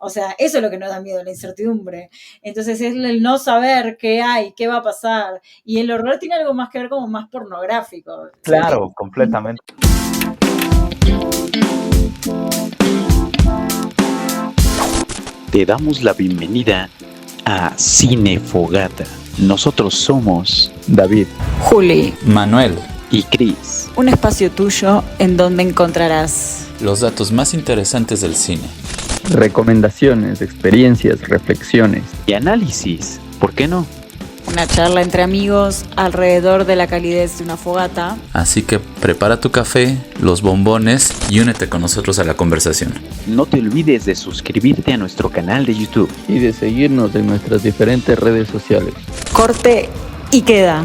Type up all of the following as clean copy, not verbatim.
O sea, eso es lo que nos da miedo, la incertidumbre. Entonces es el no saber qué hay, qué va a pasar. Y el horror tiene algo más que ver como más pornográfico. Claro, completamente. Te damos la bienvenida a Cinefogata. Nosotros somos David, Juli, Manuel, y Cris. un espacio tuyo en donde encontrarás los datos más interesantes del cine. recomendaciones, experiencias, reflexiones. Y análisis, ¿por qué no? una charla entre amigos alrededor de la calidez de una fogata. Así que prepara tu café, los bombones y únete con nosotros a la conversación. No te olvides de suscribirte a nuestro canal de YouTube. Y de seguirnos en nuestras diferentes redes sociales. Corte y queda.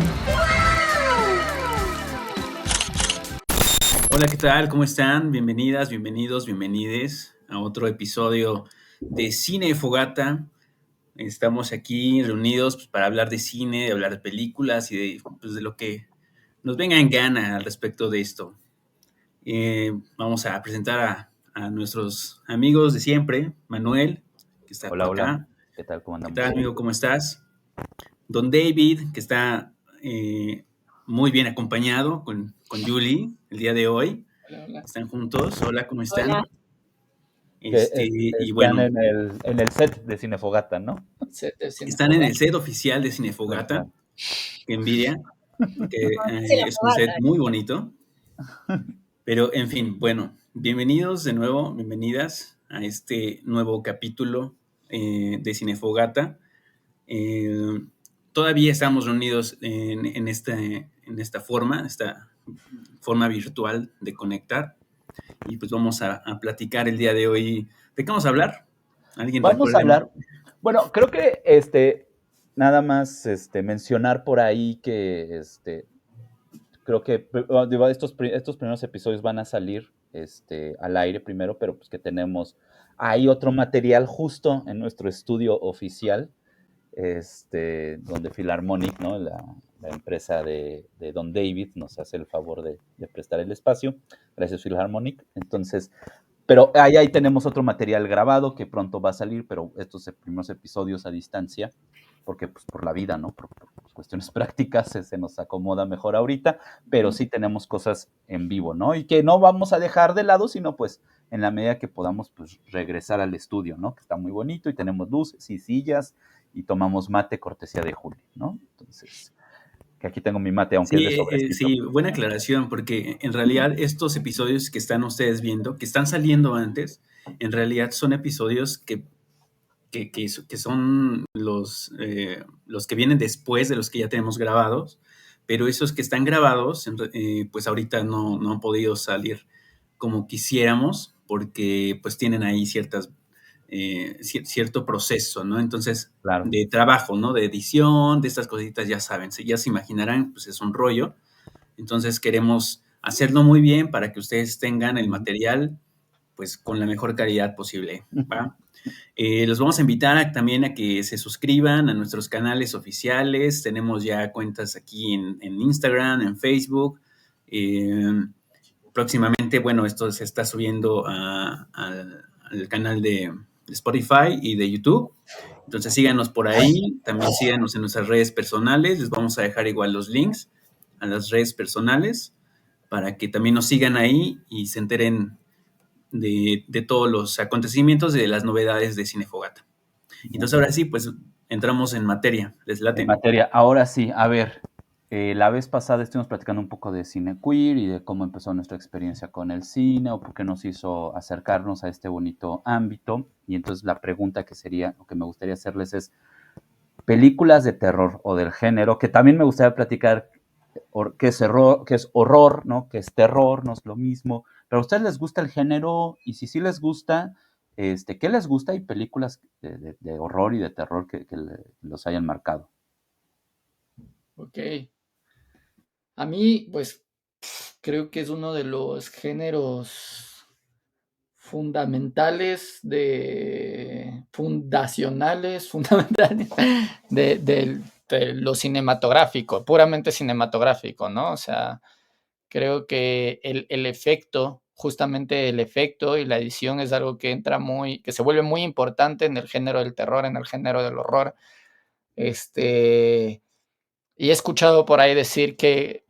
Hola, ¿qué tal? ¿Cómo están? Bienvenidas, bienvenidos, bienvenides a otro episodio de Cine Fogata. Estamos aquí reunidos pues, para hablar de cine, de hablar de películas y de lo que nos venga en gana al respecto de esto. Vamos a presentar a nuestros amigos de siempre. Manuel, que está por acá. Hola. ¿Qué tal? ¿Cómo andamos? ¿Qué tal, amigo? ¿Cómo estás? Don David, que está muy bien acompañado con Julie el día de hoy. Hola. Están juntos. Hola, ¿cómo están? Hola. Y bueno, están en el set de Cinefogata, ¿no? están en el set oficial de Cinefogata. Qué envidia, que es un set muy bonito. Pero, en fin, bueno, bienvenidos de nuevo, bienvenidas a este nuevo capítulo de Cinefogata. Todavía estamos reunidos en esta forma virtual de conectar. Y pues vamos a platicar el día de hoy. ¿De qué vamos a hablar? ¿Alguien Vamos recuerda? a hablar. Bueno, creo que nada más mencionar por ahí que creo que estos primeros episodios van a salir al aire primero, pero pues que tenemos ahí otro material justo en nuestro estudio oficial, donde Philharmonic, ¿no? La empresa de Don David nos hace el favor de prestar el espacio. Gracias, Philharmonic. Entonces, pero ahí tenemos otro material grabado que pronto va a salir, pero estos primeros episodios a distancia, porque pues por la vida, ¿no? Por cuestiones prácticas se nos acomoda mejor ahorita, pero sí tenemos cosas en vivo, ¿no? Y que no vamos a dejar de lado, sino pues en la medida que podamos pues regresar al estudio, ¿no? Que está muy bonito y tenemos luces y sillas y tomamos mate cortesía de Juli, ¿no? Entonces, que aquí tengo mi mate, aunque es de sobrecito. Sí, buena aclaración, porque en realidad estos episodios que están ustedes viendo, que están saliendo antes, en realidad son episodios que son los que vienen después de los que ya tenemos grabados, pero esos que están grabados, pues ahorita no han podido salir como quisiéramos, porque pues tienen ahí cierto proceso, ¿no? Entonces, Claro. De trabajo, ¿no? De edición, de estas cositas, ya saben, ya se imaginarán, pues es un rollo. Entonces queremos hacerlo muy bien para que ustedes tengan el material, pues con la mejor calidad posible, ¿va? Los vamos a invitar también a que se suscriban a nuestros canales oficiales. Tenemos ya cuentas aquí en Instagram, en Facebook. Próximamente, bueno, esto se está subiendo al canal de Spotify y de YouTube. Entonces síganos por ahí, también síganos en nuestras redes personales. Les vamos a dejar igual los links a las redes personales para que también nos sigan ahí y se enteren de todos los acontecimientos y de las novedades de Cinefogata. Entonces ahora sí, pues entramos en materia. ¿Les late? En materia. Ahora sí, a ver, la vez pasada estuvimos platicando un poco de cine queer y de cómo empezó nuestra experiencia con el cine o por qué nos hizo acercarnos a este bonito ámbito. Y entonces la pregunta que sería, o que me gustaría hacerles es, películas de terror o del género, que también me gustaría platicar qué es horror, ¿no? Que es terror, no es lo mismo. Pero a ustedes les gusta el género y si sí les gusta, ¿qué les gusta? Y películas de horror y de terror que los hayan marcado. Ok. A mí, pues, creo que es uno de los géneros fundamentales de lo cinematográfico, puramente cinematográfico, ¿no? O sea, creo que el efecto justamente el efecto y la edición es algo que que se vuelve muy importante en el género del terror, en el género del horror. Y he escuchado por ahí decir que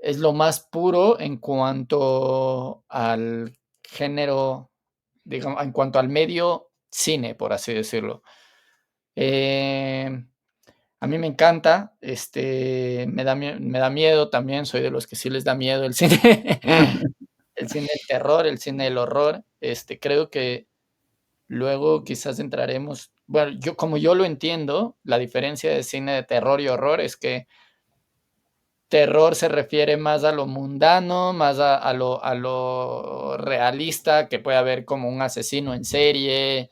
es lo más puro en cuanto al género, digamos, en cuanto al medio cine, por así decirlo. A mí me encanta, me da miedo también, soy de los que sí les da miedo el cine, el cine del terror, el cine del horror. Creo que luego quizás entraremos, bueno, como yo lo entiendo, la diferencia de cine de terror y horror es que terror se refiere más a lo mundano, más a lo realista, que puede haber como un asesino en serie,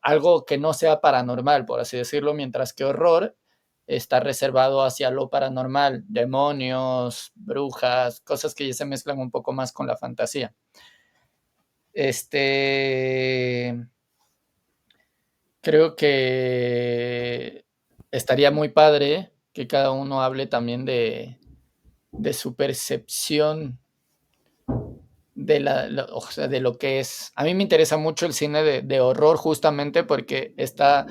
algo que no sea paranormal, por así decirlo, mientras que horror está reservado hacia lo paranormal, demonios, brujas, cosas que ya se mezclan un poco más con la fantasía. Creo que estaría muy padre que cada uno hable también de su percepción o sea, de lo que es. A mí me interesa mucho el cine de horror justamente porque está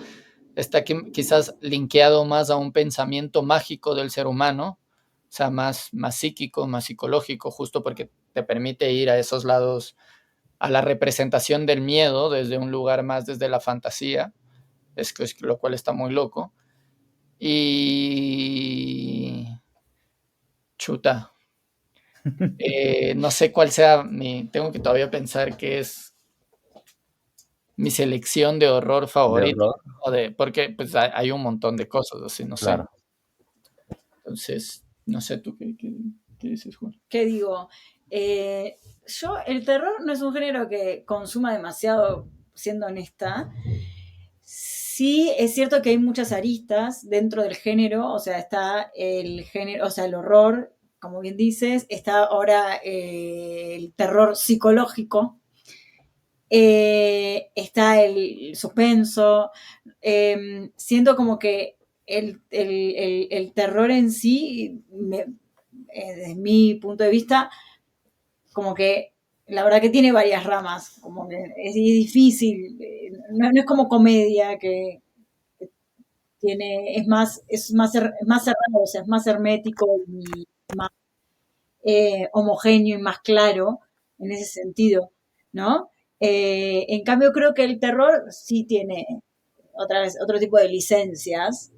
quizás linkeado más a un pensamiento mágico del ser humano, o sea, más psíquico, más psicológico, justo porque te permite ir a esos lados, a la representación del miedo desde un lugar más desde la fantasía, lo cual está muy loco. Y chuta, no sé cuál sea tengo que todavía pensar qué es mi selección de horror favorita, porque pues hay un montón de cosas, así, no sé. Entonces, no sé, ¿tú qué dices, Juan? ¿Qué digo? Yo, el terror no es un género que consuma demasiado, siendo honesta. Sí, es cierto que hay muchas aristas dentro del género, o sea, está el género, o sea, el horror, como bien dices, está ahora el terror psicológico, está el suspenso. Siento como que el terror en sí, desde mi punto de vista, como que la verdad que tiene varias ramas, como que es difícil, no es como comedia que tiene, es más cerrado, o sea, es más hermético y más homogéneo y más claro en ese sentido, ¿no? En cambio, creo que el terror sí tiene otra vez otro tipo de licencias.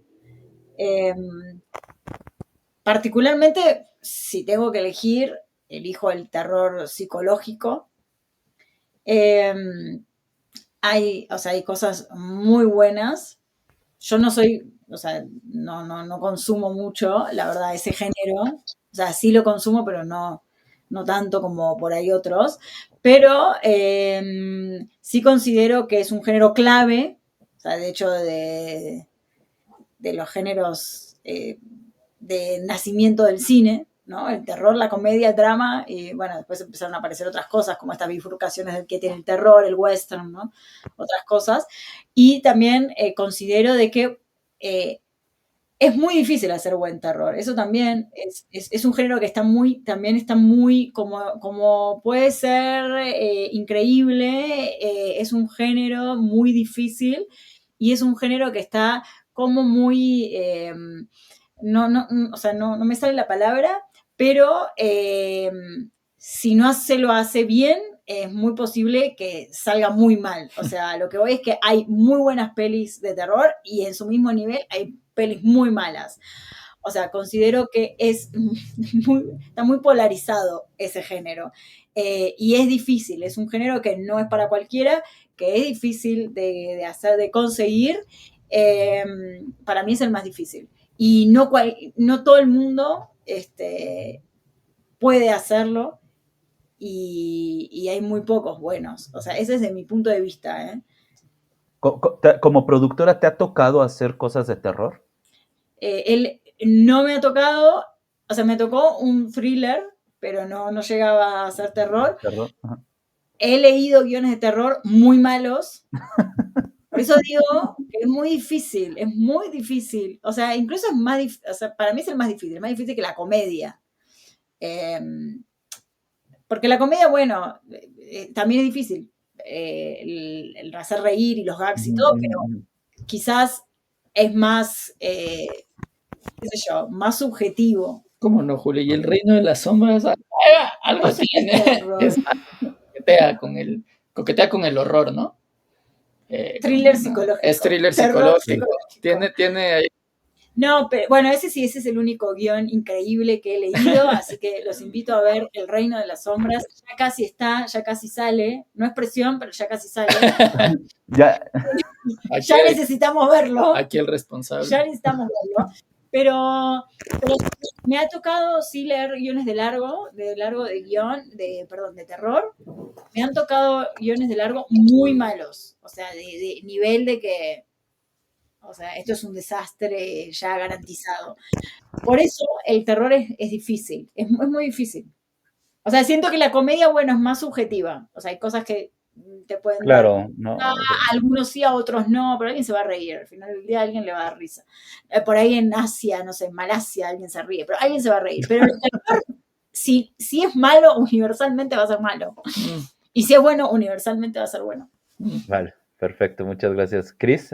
Particularmente, si tengo que elegir, elijo el terror psicológico. Hay cosas muy buenas. Yo no soy, o sea, no consumo mucho, la verdad, ese género. O sea, sí lo consumo, pero no tanto como por ahí otros. Pero sí considero que es un género clave, o sea, de hecho, de los géneros de nacimiento del cine, ¿no? El terror, la comedia, el drama, y bueno, después empezaron a aparecer otras cosas, como estas bifurcaciones del que tiene el terror, el western, ¿no? Otras cosas. Y también considero de que es muy difícil hacer buen terror. Eso también es un género que también está muy, como puede ser increíble, es un género muy difícil y es un género que está como muy, o sea, no me sale la palabra, pero si no lo hace bien, es muy posible que salga muy mal. O sea, lo que voy es que hay muy buenas pelis de terror y en su mismo nivel hay pelis muy malas. O sea, considero que está muy polarizado ese género. Y es difícil, es un género que no es para cualquiera, que es difícil de hacer, de conseguir. Para mí es el más difícil. Y no todo el mundo puede hacerlo y hay muy pocos buenos. O sea, ese es de mi punto de vista, ¿eh? ¿Como productora te ha tocado hacer cosas de terror? Él no me ha tocado, o sea, me tocó un thriller, pero no llegaba a hacer terror. He leído guiones de terror muy malos. Por eso digo que es muy difícil. O sea, incluso es más difícil, o sea, para mí es el más difícil que la comedia. Porque la comedia, bueno, también es difícil el hacer reír y los gags y todo, pero quizás es más, qué sé yo, más subjetivo. ¿Cómo no, Julio? Y el reino de las sombras, algo tiene. Coquetea con el horror, ¿no? Thriller psicológico. Es thriller Terror psicológico. Tiene ahí. No, pero bueno, ese es el único guión increíble que he leído, así que los invito a ver El Reino de las Sombras. Ya casi está, ya casi sale. No es presión, pero ya casi sale. Ya, Ya necesitamos verlo. Aquí el responsable. Ya necesitamos verlo. Pero me ha tocado sí leer guiones de guión, de terror. Me han tocado guiones de largo muy malos. O sea, de nivel de que, o sea, esto es un desastre ya garantizado. Por eso el terror es difícil, es muy difícil. O sea, siento que la comedia, bueno, es más subjetiva. O sea, hay cosas que te pueden claro, dar, no. a algunos sí, a otros no, pero alguien se va a reír. Al final del día a alguien le va a dar risa. Por ahí en Asia, no sé, en Malasia alguien se ríe, pero alguien se va a reír. Pero el terror, si es malo, universalmente va a ser malo. Y si es bueno, universalmente va a ser bueno. Vale, perfecto, muchas gracias. Chris.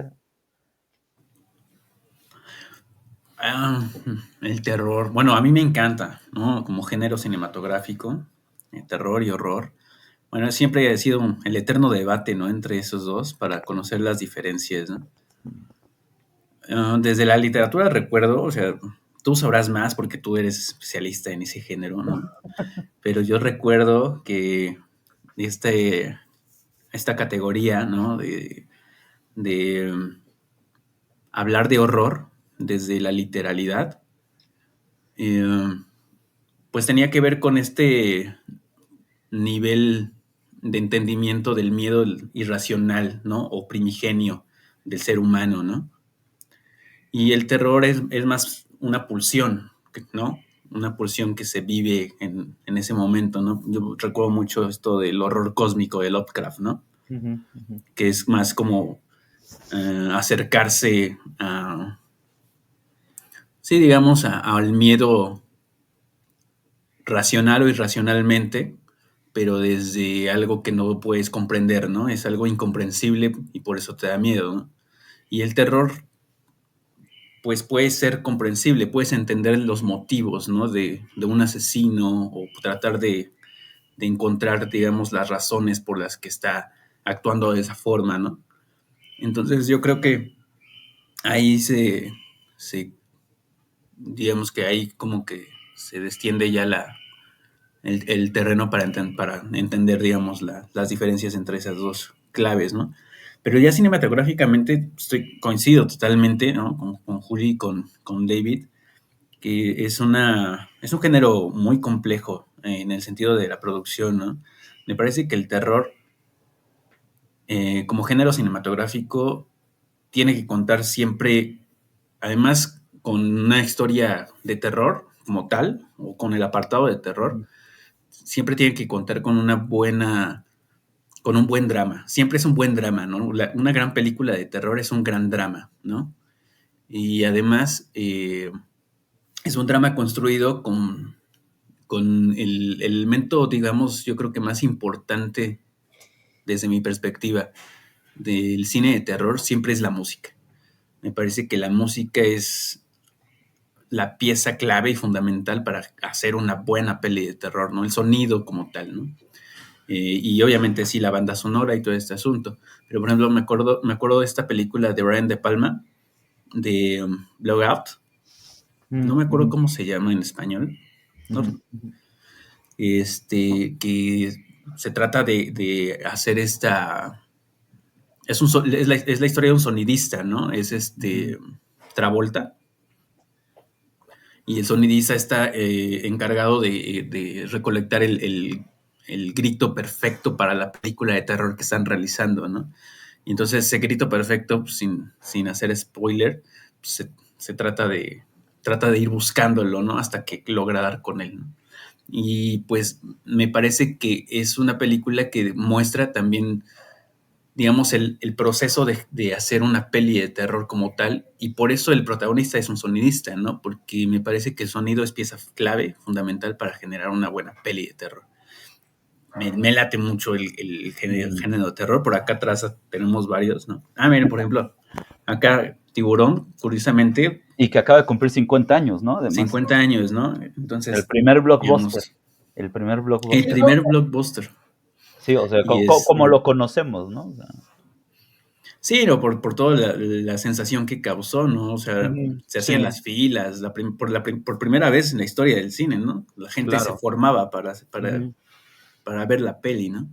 El terror, bueno, a mí me encanta, ¿no? Como género cinematográfico, terror y horror. Bueno, siempre ha sido el eterno debate, ¿no? Entre esos dos para conocer las diferencias, ¿no? Desde la literatura recuerdo, o sea, tú sabrás más porque tú eres especialista en ese género, ¿no? Pero yo recuerdo que esta categoría, ¿no? De hablar de horror desde la literalidad, pues tenía que ver con este nivel de entendimiento del miedo irracional, ¿no? O primigenio del ser humano, ¿no? Y el terror es más una pulsión, ¿no? Una pulsión que se vive en ese momento, ¿no? Yo recuerdo mucho esto del horror cósmico de Lovecraft, ¿no? Que es más como acercarse a, sí, digamos, al miedo racional o irracionalmente, pero desde algo que no puedes comprender, ¿no? Es algo incomprensible y por eso te da miedo, ¿no? Y el terror, pues puede ser comprensible, puedes entender los motivos, ¿no? De un asesino o tratar de encontrar, digamos, las razones por las que está actuando de esa forma, ¿no? Entonces yo creo que ahí digamos que ahí como que se destiende ya el terreno para entender, digamos, las diferencias entre esas dos claves, ¿no? Pero ya cinematográficamente coincido totalmente, ¿no? Con Juli y con David, que es un género muy complejo en el sentido de la producción, ¿no? Me parece que el terror, como género cinematográfico, tiene que contar siempre, además, con una historia de terror como tal, o con el apartado de terror, siempre tiene que contar con un buen drama. Siempre es un buen drama, ¿no? Una gran película de terror es un gran drama, ¿no? Y además es un drama construido con el elemento, digamos, yo creo que más importante desde mi perspectiva del cine de terror siempre es la música. Me parece que la música es la pieza clave y fundamental para hacer una buena peli de terror, ¿no? El sonido como tal, ¿no? Y obviamente sí, la banda sonora y todo este asunto. Pero, por ejemplo, me acuerdo de esta película de Brian De Palma, de Blowout. No me acuerdo cómo se llama en español. ¿No? Que se trata de hacer esta... Es la historia de un sonidista, ¿no? Es Travolta. Y el sonidista está encargado de recolectar el grito perfecto para la película de terror que están realizando, ¿no? Y entonces ese grito perfecto, pues, sin hacer spoiler, pues, se trata de ir buscándolo, ¿no? Hasta que logra dar con él, ¿no? Y pues me parece que es una película que muestra también digamos, el proceso de hacer una peli de terror como tal, y por eso el protagonista es un sonidista, ¿no? Porque me parece que el sonido es pieza clave, fundamental para generar una buena peli de terror. Me late mucho el género de terror. Por acá atrás tenemos varios, ¿no? Miren, por ejemplo, acá Tiburón, curiosamente, Y que acaba de cumplir 50 años, ¿no? Además, 50 años, ¿no? Entonces, el primer blockbuster. digamos, El primer blockbuster. el primer blockbuster. Sí, o sea, Y como lo conocemos, ¿no? O sea, sí, no, por toda la sensación que causó, ¿no? O sea, se hacían Sí. las filas, por primera vez en la historia del cine, ¿no? La gente se Claro. formaba para ver la peli, ¿no?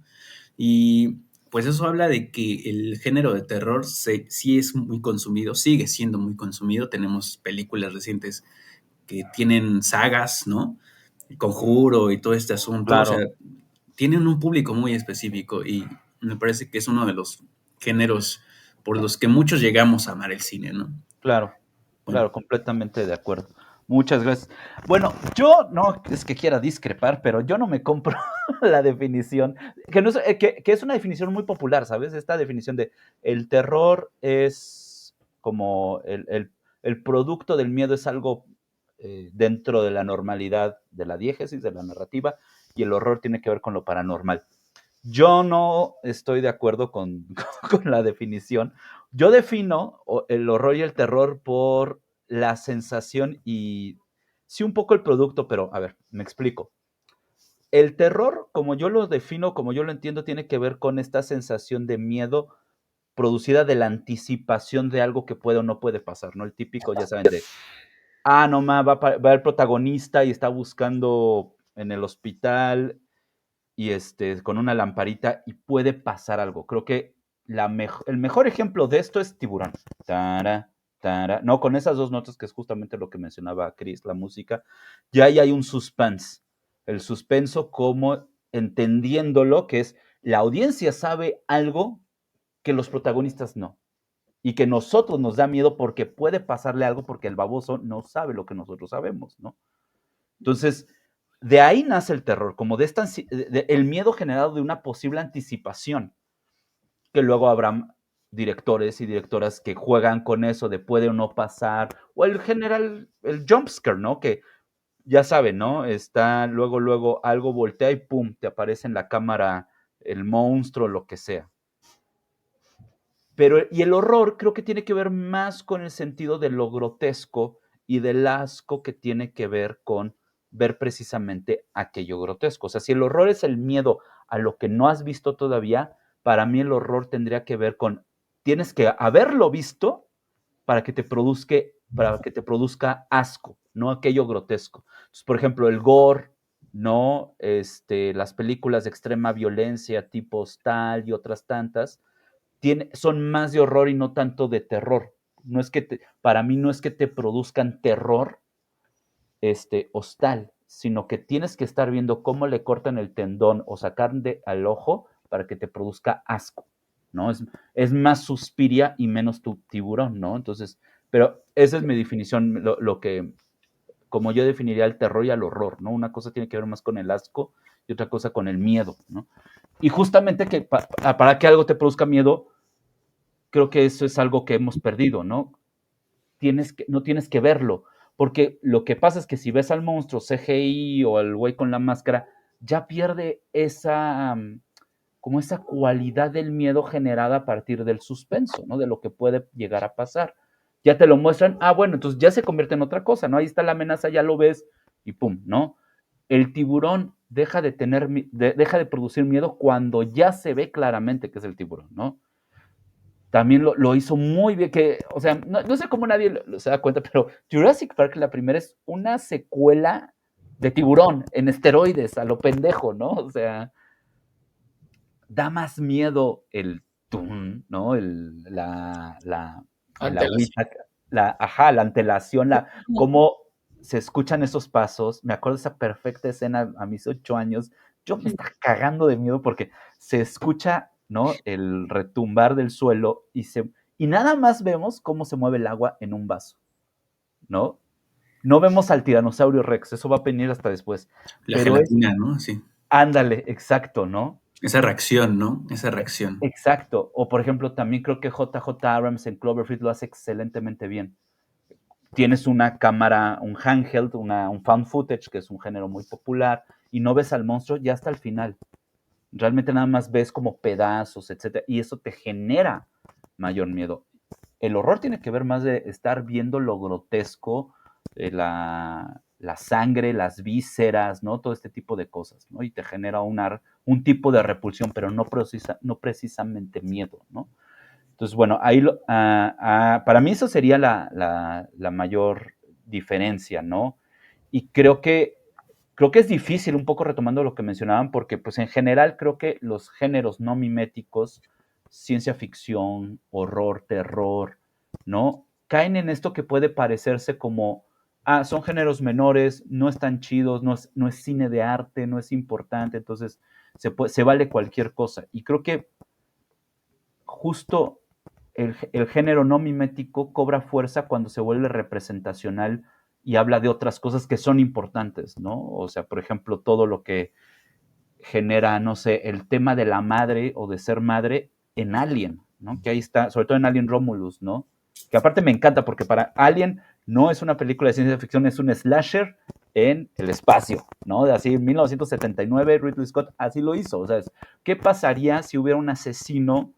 Y pues eso habla de que el género de terror sí es muy consumido, sigue siendo muy consumido. Tenemos películas recientes que tienen sagas, ¿no? El Conjuro y todo este asunto, o sea, Claro. tienen un público muy específico y me parece que es uno de los géneros por los que muchos llegamos a amar el cine, ¿no? Claro, Bueno, claro, completamente de acuerdo. Muchas gracias. Bueno, yo no es que quiera discrepar, pero yo no me compro la definición, que, no es, que es una definición muy popular, ¿sabes? Esta definición de el terror es como el producto del miedo es algo dentro de la normalidad de la diégesis, de la narrativa, y el horror tiene que ver con lo paranormal. Yo no estoy de acuerdo con la definición. Yo defino el horror y el terror por la sensación y sí un poco el producto, pero a ver, me explico. El terror, como yo lo defino, como yo lo entiendo, tiene que ver con esta sensación de miedo producida de la anticipación de algo que puede o no puede pasar, ¿no? El típico, ya saben, de, no va el protagonista y está buscando en el hospital y con una lamparita y puede pasar algo. Creo que el mejor ejemplo de esto es Tiburón. Tara, tara. No, con esas dos notas que es justamente lo que mencionaba Chris, la música, ya ahí hay un suspense. El suspenso como entendiéndolo, que es la audiencia sabe algo que los protagonistas no. Y que nosotros nos da miedo porque puede pasarle algo porque el baboso no sabe lo que nosotros sabemos, ¿no? Entonces, de ahí nace el terror, como el miedo generado de una posible anticipación, que luego habrá directores y directoras que juegan con eso de puede o no pasar, o el jumpscare, ¿no? Que ya saben, ¿no? Está luego algo voltea y pum, te aparece en la cámara el monstruo, lo que sea. Y el horror creo que tiene que ver más con el sentido de lo grotesco y del asco que tiene que ver con ver precisamente aquello grotesco. O sea, si el horror es el miedo a lo que no has visto todavía, para mí el horror tendría que ver con, tienes que haberlo visto para que te produzca asco, no aquello grotesco. Entonces, por ejemplo, el gore, ¿no? Las películas de extrema violencia tipo Hostal y otras tantas, son más de horror y no tanto de terror. No es que para mí no es que te produzcan terror Hostal, sino que tienes que estar viendo cómo le cortan el tendón o sacan al ojo para que te produzca asco, ¿no? Es más Suspiria y menos tu Tiburón, ¿no? Entonces, pero esa es mi definición, lo que, como yo definiría el terror y el horror, ¿no? Una cosa tiene que ver más con el asco y otra cosa con el miedo, ¿no? Y justamente que para que algo te produzca miedo, creo que eso es algo que hemos perdido, ¿no? No tienes que verlo, porque lo que pasa es que si ves al monstruo CGI o al güey con la máscara, ya pierde como esa cualidad del miedo generada a partir del suspenso, ¿no? De lo que puede llegar a pasar. Ya te lo muestran, bueno, entonces ya se convierte en otra cosa, ¿no? Ahí está la amenaza, ya lo ves y pum, ¿no? El tiburón deja de producir miedo cuando ya se ve claramente que es el tiburón, ¿no? También lo hizo muy bien, o sea, no sé cómo nadie se da cuenta, pero Jurassic Park, la primera, es una secuela de Tiburón en esteroides, a lo pendejo, ¿no? O sea, da más miedo el tum, ¿no? La agüita, la antelación, cómo se escuchan esos pasos. Me acuerdo de esa perfecta escena a mis 8 años. Yo me estaba cagando de miedo porque se escucha, ¿no? El retumbar del suelo y nada más vemos cómo se mueve el agua en un vaso, ¿no? No vemos al tiranosaurio Rex, eso va a venir hasta después. La gelatina, ¿no? Sí. Ándale, exacto, ¿no? Esa reacción, ¿no? Esa reacción. Exacto. O por ejemplo, también creo que JJ Abrams en Cloverfield lo hace excelentemente bien. Tienes una cámara, un handheld, un found footage, que es un género muy popular, y no ves al monstruo ya hasta el final. Realmente nada más ves como pedazos, etcétera, y eso te genera mayor miedo. El horror tiene que ver más de estar viendo lo grotesco, la sangre, las vísceras, ¿no? Todo este tipo de cosas, ¿no? Y te genera un tipo de repulsión, pero no precisamente miedo, ¿no? Entonces, bueno, ahí para mí eso sería la mayor diferencia, ¿no? Y creo que es difícil, un poco retomando lo que mencionaban, porque pues en general creo que los géneros no miméticos, ciencia ficción, horror, terror, ¿no? Caen en esto que puede parecerse como, son géneros menores, no están chidos, no es cine de arte, no es importante, entonces se vale cualquier cosa. Y creo que justo el género no mimético cobra fuerza cuando se vuelve representacional y habla de otras cosas que son importantes, ¿no? O sea, por ejemplo, todo lo que genera, no sé, el tema de la madre o de ser madre en Alien, ¿no? Que ahí está, sobre todo en Alien Romulus, ¿no? Que aparte me encanta porque para Alien no es una película de ciencia ficción, es un slasher en el espacio, ¿no? Así en 1979 Ridley Scott así lo hizo. O sea, ¿qué pasaría si hubiera un asesino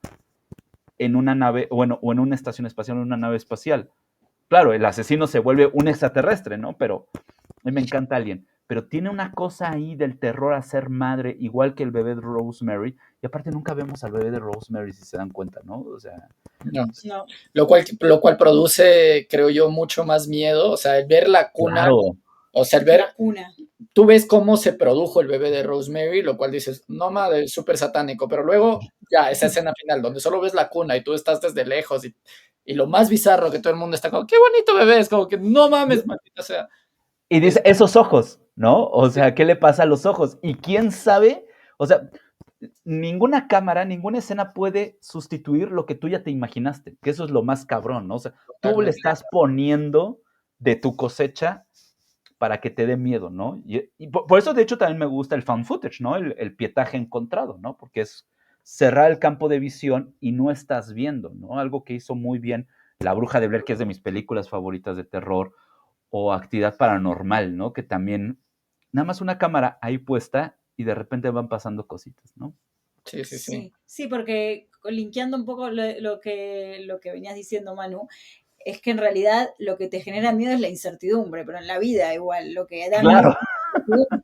en una nave, bueno, o en una estación espacial, en una nave espacial? Claro, el asesino se vuelve un extraterrestre, ¿no? Pero a mí me encanta Alien. Pero tiene una cosa ahí del terror a ser madre, igual que el bebé de Rosemary. Y aparte nunca vemos al bebé de Rosemary, si se dan cuenta, ¿no? O sea... No. No. Lo cual produce, creo yo, mucho más miedo. O sea, el ver la cuna, Claro. o sea, el ver, La cuna. tú ves cómo se produjo el bebé de Rosemary, lo cual dices, no madre, súper satánico, pero luego ya esa escena final donde solo ves la cuna y tú estás desde lejos y lo más bizarro que todo el mundo está como, qué bonito bebé, es como que no mames, maldita sea. Y dice, esos ojos, ¿no? O sea, ¿qué le pasa a los ojos? Y quién sabe, o sea, ninguna cámara, ninguna escena puede sustituir lo que tú ya te imaginaste, que eso es lo más cabrón, ¿no? O sea, tú le estás poniendo de tu cosecha para que te dé miedo, ¿no? Y por eso, de hecho, también me gusta el found footage, ¿no? El pietaje encontrado, ¿no? Porque es cerrar el campo de visión y no estás viendo, ¿no? Algo que hizo muy bien La Bruja de Blair, que es de mis películas favoritas de terror, o Actividad Paranormal, ¿no? Que también, nada más una cámara ahí puesta y de repente van pasando cositas, ¿no? Sí. Sí, porque linkeando un poco lo que venías diciendo, Manu, es que en realidad lo que te genera miedo es la incertidumbre, pero en la vida igual, lo que da miedo es la incertidumbre.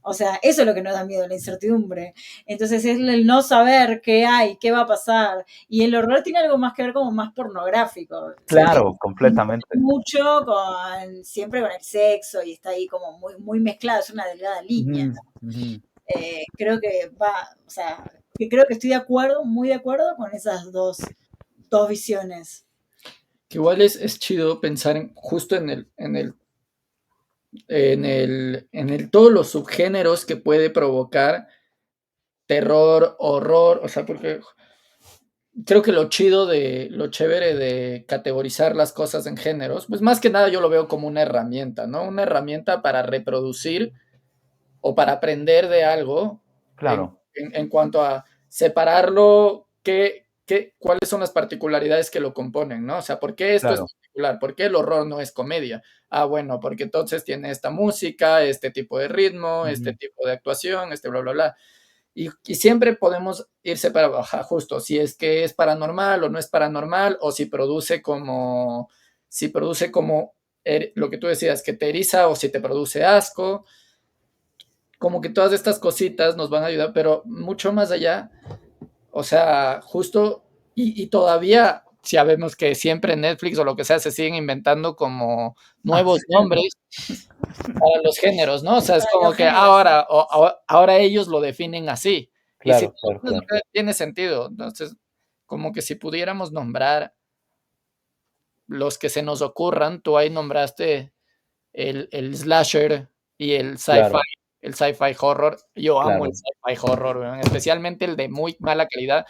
O sea, eso es lo que nos da miedo, la incertidumbre. Entonces es el no saber qué hay, qué va a pasar. Y el horror tiene algo más que ver como más pornográfico. Claro, ¿sí? completamente. Mucho siempre con el sexo y está ahí como muy, muy mezclado, es una delgada línea. Creo que creo que estoy de acuerdo, muy de acuerdo con esas dos visiones. Que igual es chido pensar justo en todos los subgéneros que puede provocar terror, horror, o sea, porque creo que lo chévere de categorizar las cosas en géneros, pues más que nada yo lo veo como una herramienta, ¿no? Una herramienta para reproducir o para aprender de algo. Claro. En cuanto a separarlo, cuáles son las particularidades que lo componen, ¿no? O sea, ¿por qué esto es particular? ¿Por qué el horror no es comedia? Bueno, porque entonces tiene esta música, este tipo de ritmo, este tipo de actuación, bla, bla, bla. Y siempre podemos ir separando, justo, si es que es paranormal o no es paranormal, o si produce como lo que tú decías, que te eriza, o si te produce asco. Como que todas estas cositas nos van a ayudar, pero mucho más allá, o sea, justo, y todavía sabemos que siempre en Netflix o lo que sea se siguen inventando como nuevos nombres para los géneros, ¿no? O sea, es como que ahora ellos lo definen así. Claro, y si tiene sentido. Entonces, como que si pudiéramos nombrar los que se nos ocurran, tú ahí nombraste el slasher y el sci-fi. Claro. El sci-fi horror, yo amo el sci-fi horror, especialmente el de muy mala calidad.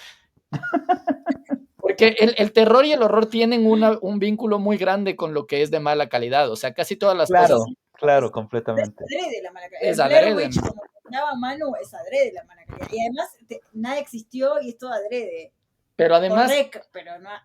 Porque el terror y el horror tienen un vínculo muy grande con lo que es de mala calidad. O sea, casi todas las cosas. Claro, completamente. Es adrede la mala calidad. daba Manu es adrede la mala calidad. Y además nada existió y es todo adrede. Pero además, Pero la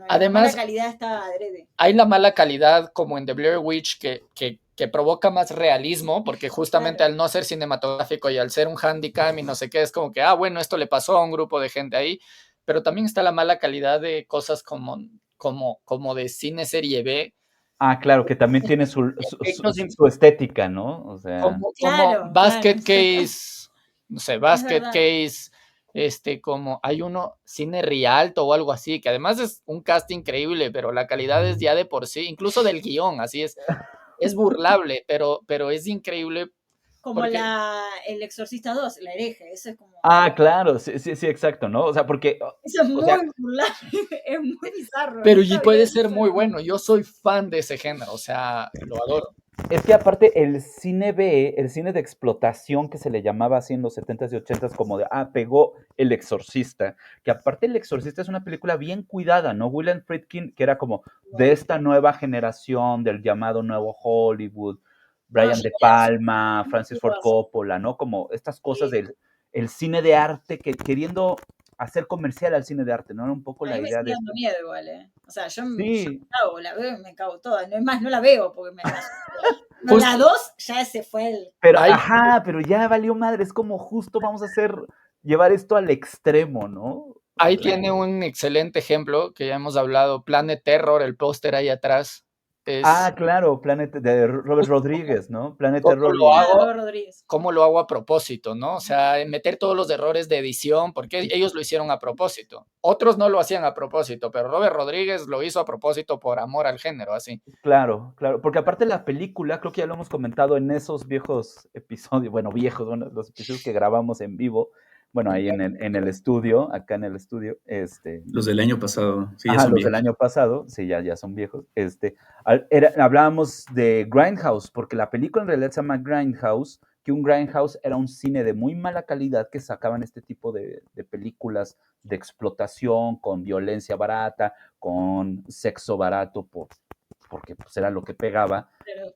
además mala calidad estaba adrede. hay la mala calidad como en The Blair Witch que provoca más realismo, porque justamente Claro. al no ser cinematográfico y al ser un handicap y no sé qué, es como que, bueno, esto le pasó a un grupo de gente ahí, pero también está la mala calidad de cosas como de cine serie B, Ah, claro, que también tiene su efectos su estética, ¿no? O sea, como Claro, Basket claro. Case, no sé, Basket verdad. Case, como hay uno, Cine Rialto o algo así, que además es un cast increíble, pero la calidad es ya de por sí, incluso del guión, así es burlable, pero es increíble. Como porque El Exorcista 2, La hereje, eso es como... ah, claro, sí, sí, sí, exacto, ¿no? O sea, porque, Eso es o muy sea, burlable, es muy bizarro. pero no y está puede bien. ser muy bueno, yo soy fan de ese género, o sea, lo adoro. es que aparte el cine B, el cine de explotación que se le llamaba así en los 70s y 80s, como de, pegó El Exorcista, que aparte El Exorcista es una película bien cuidada, ¿no? William Friedkin, que era como de esta nueva generación, del llamado nuevo Hollywood, Brian De Palma, Francis Ford Coppola, ¿no? Como estas cosas del el cine de arte, que queriendo hacer comercial al cine de arte, ¿no? Era un poco A la mí me idea sigue de... dando miedo igual, ¿eh? O sea, yo Sí, la veo y me cago toda. No, es más, no la veo porque me asusto. No, Justo- la 2 ya se fue el... pero, Hay- pero ya valió madre, es como justo vamos a llevar esto al extremo, ¿no? Ahí tiene un excelente ejemplo que ya hemos hablado, Planet Terror, el póster ahí atrás. Es Claro, Planet de Robert Rodríguez, ¿no? Planet cómo Terror lo hago, Robert Rodríguez. cómo lo hago a propósito, ¿no? O sea, meter todos los errores de edición, porque ellos lo hicieron a propósito. Otros no lo hacían a propósito, pero Robert Rodríguez lo hizo a propósito por amor al género, así. Claro, claro, porque aparte la película, creo que ya lo hemos comentado en esos viejos episodios, bueno, los episodios que grabamos en vivo, bueno, ahí en el estudio, acá en el estudio, Los del año pasado, sí, ya ajá, son los del viejos. año pasado, sí, ya son viejos. Hablábamos de Grindhouse, porque la película en realidad se llama Grindhouse, que un Grindhouse era un cine de muy mala calidad que sacaban este tipo de películas de explotación, con violencia barata, con sexo barato, porque pues era lo que pegaba. Pero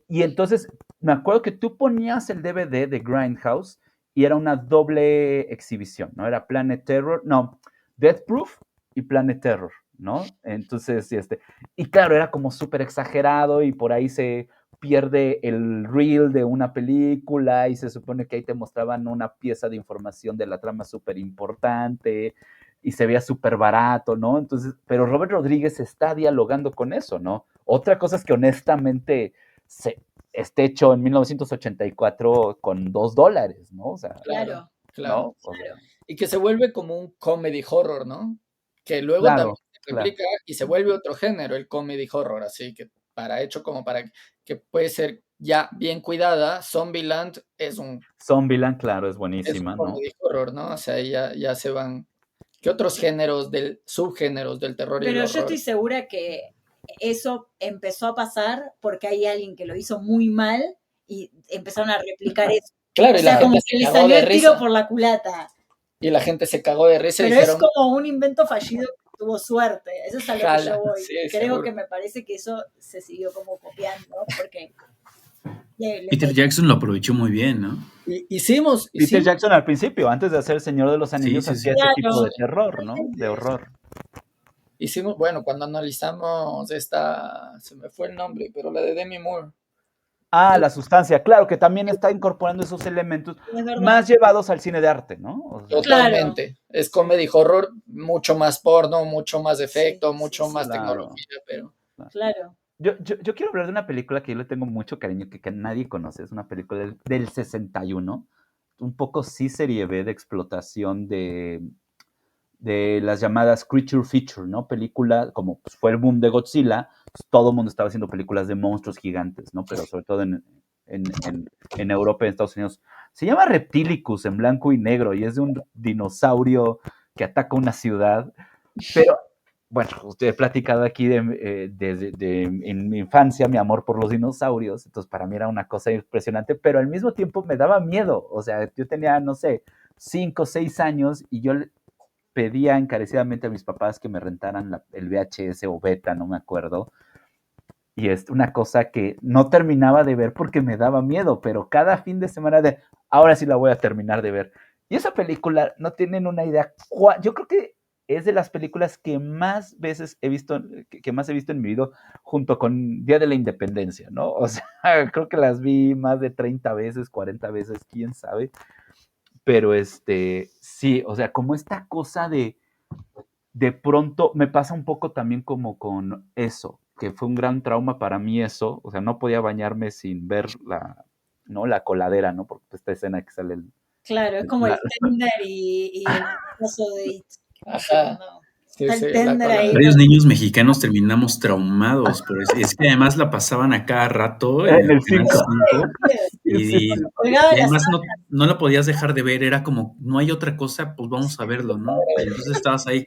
Y entonces, me acuerdo que tú ponías el DVD de Grindhouse y era una doble exhibición, ¿no? Era Planet Terror, no, Death Proof y Planet Terror, ¿no? Entonces, y claro, era como súper exagerado y por ahí se pierde el reel de una película y se supone que ahí te mostraban una pieza de información de la trama súper importante y se veía súper barato, ¿no? Entonces, pero Robert Rodríguez está dialogando con eso, ¿no? Otra cosa es que honestamente esté hecho en 1984 con $2, ¿no? O sea, claro, Claro. ¿no? O sea, Y que se vuelve como un comedy horror, ¿no? Que luego también claro, se claro. replica y se vuelve otro género, el comedy horror, así que hecho como para que puede ser ya bien cuidada, Zombieland es un Zombieland, claro, es buenísima, ¿no? comedy horror, ¿no? O sea, ahí ya se van. ¿Qué otros subgéneros del terror y el pero yo horror? estoy segura que eso empezó a pasar porque hay alguien que lo hizo muy mal y empezaron a replicar eso. Claro, O y la sea, como gente que se le cagó salió de el tiro risa. por la culata. Y la gente se cagó de risa y Pero es dijeron, como un invento fallido que tuvo suerte. Eso es a lo que jala. yo voy. Sí, Creo seguro. que me parece que eso se siguió como copiando, porque Peter Jackson lo aprovechó muy bien, ¿no? Hicimos Peter Jackson al principio, antes de hacer El Señor de los Anillos, Sí, sí, hacía sí. ese tipo Claro. de terror, ¿no? De horror. bueno, cuando analizamos se me fue el nombre, pero la de Demi Moore. La sustancia, claro, que también está incorporando esos elementos Es verdad. más llevados al cine de arte, ¿no? O sea, Totalmente. Es comedy horror, mucho más porno, mucho más efecto, Sí, mucho sí, más claro. tecnología, pero Claro. Yo quiero hablar de una película que yo le tengo mucho cariño, que nadie conoce. Es una película del 61, un poco sí serie B de explotación de las llamadas creature feature, ¿no? Película, como pues, fue el boom de Godzilla, pues, todo el mundo estaba haciendo películas de monstruos gigantes, ¿no? Pero sobre todo en Europa y en Estados Unidos. Se llama Reptilicus en blanco y negro y es de un dinosaurio que ataca una ciudad. Pero, bueno, usted he platicado aquí en mi infancia, mi amor por los dinosaurios, entonces para mí era una cosa impresionante, pero al mismo tiempo me daba miedo. O sea, yo tenía, no sé, 5 o 6 años y yo pedía encarecidamente a mis papás que me rentaran el VHS o beta, no me acuerdo. Y es una cosa que no terminaba de ver porque me daba miedo, pero cada fin de semana ahora sí la voy a terminar de ver. Y esa película, no tienen una idea, yo creo que es de las películas que más veces he visto, que más he visto en mi vida, junto con Día de la Independencia, ¿no? O sea, creo que las vi más de 30 veces, 40 veces, quién sabe. Pero sí, o sea, como esta cosa de pronto me pasa un poco también como con eso, que fue un gran trauma para mí eso, o sea, no podía bañarme sin ver la coladera, ¿no? Porque esta escena que sale Claro, es como el tender y el caso de It. Ajá. No. Sí, Está sí, el la tender ahí. coladera. Varios niños mexicanos terminamos traumados por eso. Es que además la pasaban a cada rato en En el Canal 5. 5 Sí, y Colgaba y la además sábana. no la podías dejar de ver, era como, no hay otra cosa, pues vamos a verlo, ¿no? Y entonces estabas ahí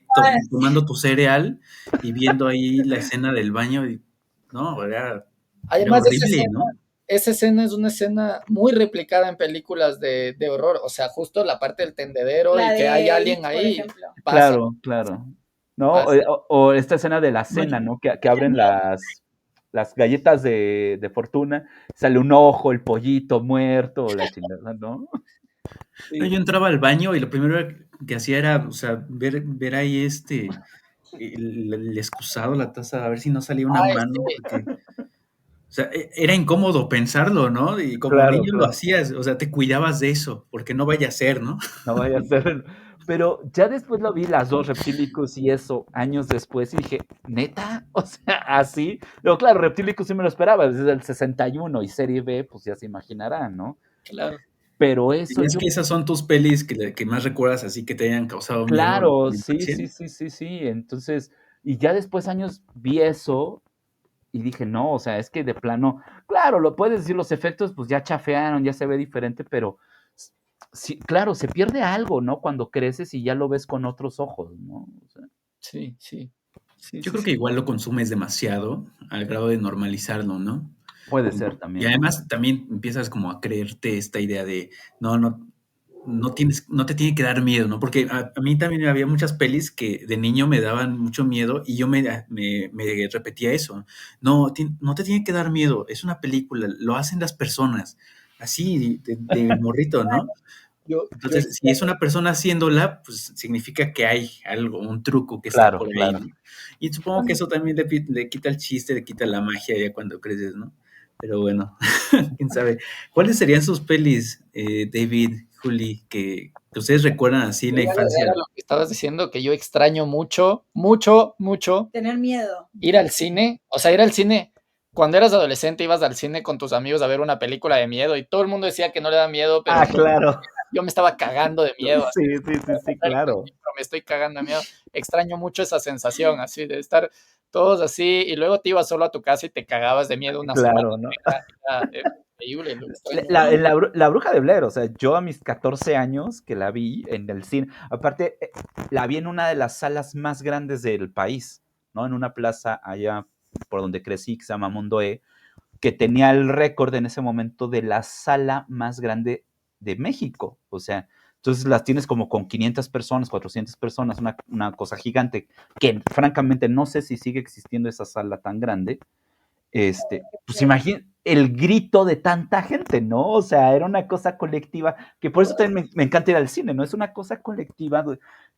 tomando tu cereal y viendo ahí la escena del baño y, no, era Además, horrible, ¿no? esa escena es una escena muy replicada en películas de horror. O sea, justo la parte del tendedero La y que de hay alguien It, por ahí. ejemplo. Pasa, Claro. ¿No? pasa. O esta escena de la cena, ¿no? Que abren las galletas de fortuna, sale un ojo, el pollito muerto, la chingada, ¿no? No, yo entraba al baño y lo primero que hacía era, o sea, ver ahí el excusado, la taza, a ver si no salía una Ay, mano, sí. porque, o sea, era incómodo pensarlo, ¿no? Y como Claro, niño lo claro. hacías, o sea, te cuidabas de eso, porque no vaya a ser, ¿no? No vaya a ser. Pero ya después lo vi, las dos Reptilicus y eso, años después, y dije, ¿neta? O sea, así. Pero claro, Reptilicus sí me lo esperaba, desde el 61 y Serie B, pues ya se imaginarán, ¿no? Claro. Pero Y eso es yo, que esas son tus pelis que más recuerdas así que te hayan causado miedo en claro, la sí. infancia. Entonces, y ya después años vi eso y dije, no, o sea, es que de plano, claro, lo puedes decir, los efectos pues ya chafearon, ya se ve diferente, pero sí, claro, se pierde algo, ¿no? Cuando creces y ya lo ves con otros ojos, ¿no? O sea, Sí. Yo creo que igual lo consumes demasiado al grado de normalizarlo, ¿no? puede ser Y también. además también empiezas como a creerte esta idea de, no te tiene que dar miedo, ¿no? Porque a mí también había muchas pelis que de niño me daban mucho miedo y yo me repetía eso. No te tiene que dar miedo, es una película, lo hacen las personas, así de morrito, ¿no? Yo Entonces, si es una persona haciéndola, pues significa que hay algo, un truco que está Claro, por ahí, claro. ¿no? Y supongo que eso también le quita el chiste, le quita la magia ya cuando creces, ¿no? Pero bueno, quién sabe. ¿Cuáles serían sus pelis, David, Juli, que ustedes recuerdan así en la infancia? era lo que estabas diciendo, que yo extraño mucho Tener miedo. ir al cine. O sea, ir al cine. Cuando eras adolescente ibas al cine con tus amigos a ver una película de miedo y todo el mundo decía que no le da miedo, pero Claro. yo me estaba cagando de miedo. Sí, claro. Me estoy cagando de miedo. Extraño mucho esa sensación así de estar todos así y luego te ibas solo a tu casa y te cagabas de miedo una Claro, semana. ¿no? Era increíble, lo extraño. La Bruja de Blair, o sea, yo a mis 14 años que la vi en el cine, aparte, la vi en una de las salas más grandes del país, ¿no? En una plaza allá por donde crecí, que se llama Mundo E, que tenía el récord en ese momento de la sala más grande de México. O sea, entonces las tienes como con 500 personas, 400 personas, una cosa gigante, que francamente no sé si sigue existiendo esa sala tan grande. Pues imagina el grito de tanta gente, ¿no? O sea, era una cosa colectiva, que por eso también me encanta ir al cine, ¿no? Es una cosa colectiva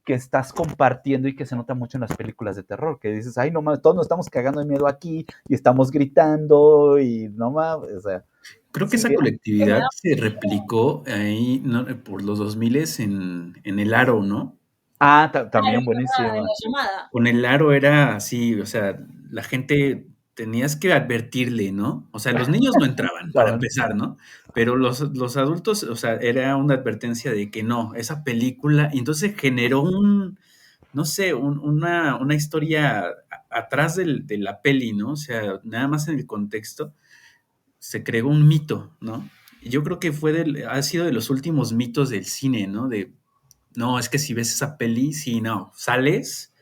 que estás compartiendo y que se nota mucho en las películas de terror, que dices, ay, no mames, todos nos estamos cagando de miedo aquí y estamos gritando y no mames, o sea. Creo que esa colectividad se replicó ahí por los 2000 en El Aro, ¿no? También buenísimo. La llamada. Con El Aro era así, o sea, la gente tenías que advertirle, ¿no? O sea, los niños no entraban, para empezar, ¿no? Pero los adultos, o sea, era una advertencia de que no, esa película, y entonces generó no sé, una historia atrás de la peli, ¿no? O sea, nada más en el contexto, se creó un mito, ¿no? Y yo creo que ha sido de los últimos mitos del cine, ¿no? No, es que si ves esa peli, sí, no, sales,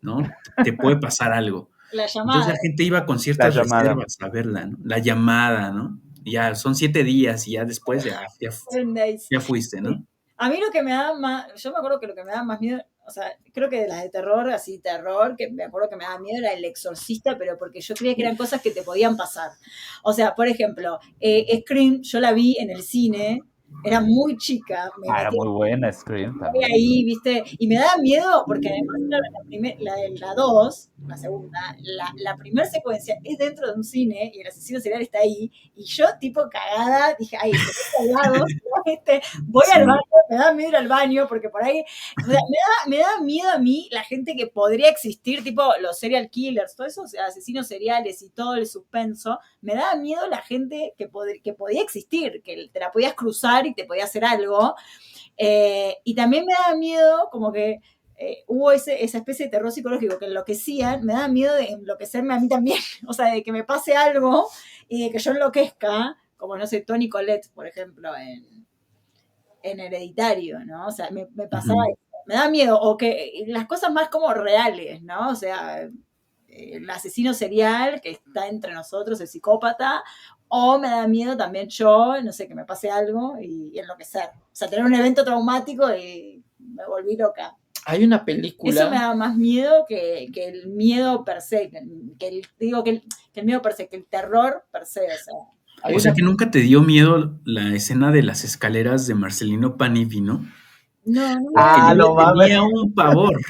¿no? Te puede pasar algo. La llamada. Entonces la gente iba con ciertas reservas a verla, ¿no? La llamada, ¿no? Ya son 7 días y ya después ya fuiste, ¿no? A mí lo que me da más, yo me acuerdo que lo que me da más miedo, o sea, creo que de las de terror, así terror, que me acuerdo que me daba miedo era El Exorcista, pero porque yo creía que eran cosas que te podían pasar. O sea, por ejemplo, Scream, yo la vi en el cine era muy chica, me Era metí muy buena Scream también. ahí, ¿viste? Y me daba miedo porque además, claro, la 2, la segunda, la primera secuencia es dentro de un cine y el asesino serial está ahí. Y yo, tipo cagada, dije, ay, se al lado, ¿viste? Voy Sí. al baño, me da miedo ir al baño porque por ahí, o sea, me da miedo a mí la gente que podría existir, tipo los serial killers, todos esos asesinos seriales y todo el suspenso. Me daba miedo la gente que podía existir, que te la podías cruzar y te podía hacer algo. Y también me daba miedo, como que hubo esa especie de terror psicológico que enloquecían, me daba miedo de enloquecerme a mí también, o sea, de que me pase algo y de que yo enloquezca, como no sé, Toni Collette, por ejemplo, en Hereditario, ¿no? O sea, me pasaba eso. Me da miedo, o que las cosas más como reales, ¿no? O sea, el asesino serial que está entre nosotros, el psicópata, o me da miedo también yo, no sé, que me pase algo y enloquecer. O sea, tener un evento traumático y me volví loca. Hay una Eso me película, da más miedo que el miedo per se, que el miedo per se, que el terror per se, o sea. hay O sea una que nunca te dio miedo la escena de las escaleras de Marcelino No, Panivino. no me Porque Ah, yo no le tenía mames. un pavor.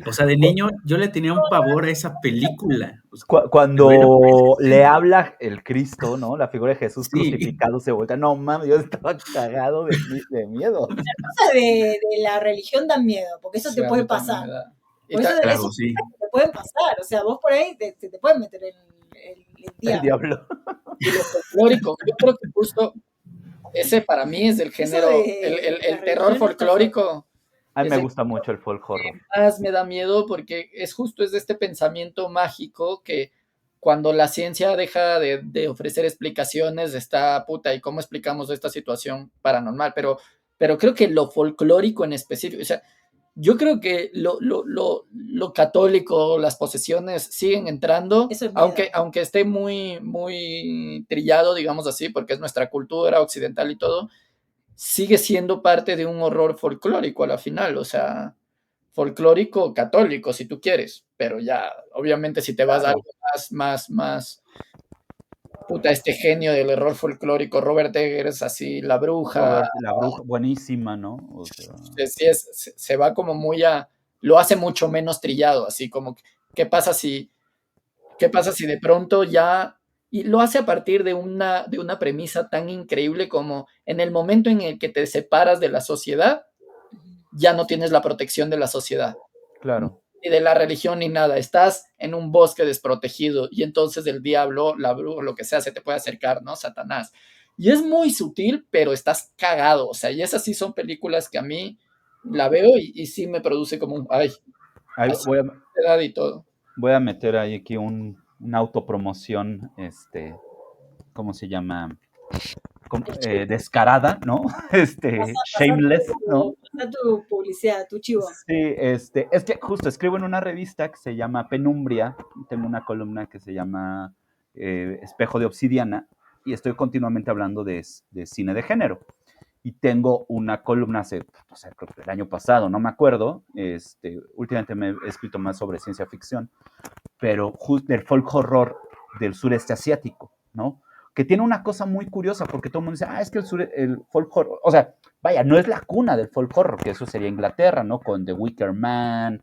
O sea, de niño yo le tenía un pavor a esa película. O sea, pero era Cuando le presente. habla el Cristo, ¿no? La figura de Jesús Sí, crucificado se vuelta. No mames, yo estaba cagado de miedo. cosas de la religión dan miedo, porque eso sí, te a puede mí también pasar. me da. Y Por eso claro, esos sí. te pueden pasar. O sea, vos por ahí te pueden meter el El diablo. diablo. y lo folclórico, yo creo que justo ese para mí es el género, el terror folclórico. A mí me Es el gusta mucho el folk horror. más me da miedo porque es de este pensamiento mágico que cuando la ciencia deja de ofrecer explicaciones está puta, ¿y cómo explicamos esta situación paranormal? Pero creo que lo folclórico en específico, o sea, yo creo que lo católico, las posesiones siguen entrando, Eso es miedo. aunque esté muy, muy trillado, digamos así, porque es nuestra cultura occidental y todo, sigue siendo parte de un horror folclórico a la final, o sea, folclórico católico, si tú quieres, pero ya, obviamente, si te vas a algo más, puta, este genio del horror folclórico, Robert Eggers, así, La Bruja, La bruja, buenísima, ¿no? O sea, se va como muy lo hace mucho menos trillado, así como, ¿qué pasa si de pronto ya, y lo hace a partir de una premisa tan increíble como en el momento en el que te separas de la sociedad, ya no tienes la protección de la sociedad, claro. ni de la religión ni nada, estás en un bosque desprotegido y entonces el diablo, la bruja, lo que sea, se te puede acercar, ¿no? Satanás. Y es muy sutil, pero estás cagado, o sea, y esas sí son películas que a mí la veo y sí me produce como un, ay, Ahí así, edad y todo. voy a meter ahí aquí una autopromoción, ¿cómo se llama? Descarada, ¿no? Shameless, ¿no? Pasa tu publicidad, tu chivo. Sí, es que justo escribo en una revista que se llama Penumbria, tengo una columna que se llama Espejo de Obsidiana y estoy continuamente hablando de cine de género. Y tengo una columna hace, o sea, creo que el año pasado, no me acuerdo, últimamente me he escrito más sobre ciencia ficción, pero justo del folk horror del sureste asiático, ¿no? Que tiene una cosa muy curiosa, porque todo el mundo dice, es que el folk horror, o sea, vaya, no es la cuna del folk horror, que eso sería Inglaterra, ¿no? Con The Wicker Man,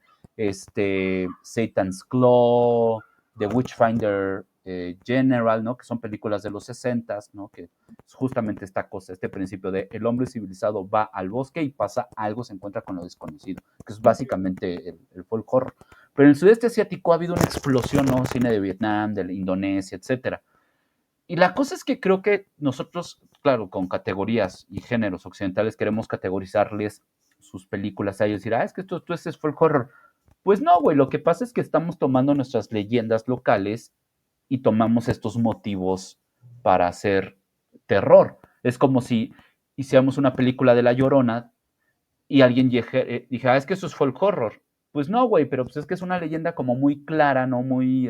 Satan's Claw, The Witchfinder General, ¿no? Que son películas de los 60, ¿no? Que es justamente esta cosa, este principio de el hombre civilizado va al bosque y pasa algo, se encuentra con lo desconocido, que es básicamente el folk horror. Pero en el sudeste asiático ha habido una explosión, ¿no? Cine de Vietnam, de Indonesia, etcétera. Y la cosa es que creo que nosotros, claro, con categorías y géneros occidentales queremos categorizarles sus películas a ellos y decir, es que esto es folk horror. Pues no, güey, lo que pasa es que estamos tomando nuestras leyendas locales y tomamos estos motivos para hacer terror. Es como si hiciéramos una película de La Llorona y alguien dije, es que eso es folk horror. Pues no, güey, pero pues es que es una leyenda como muy clara, ¿no? Muy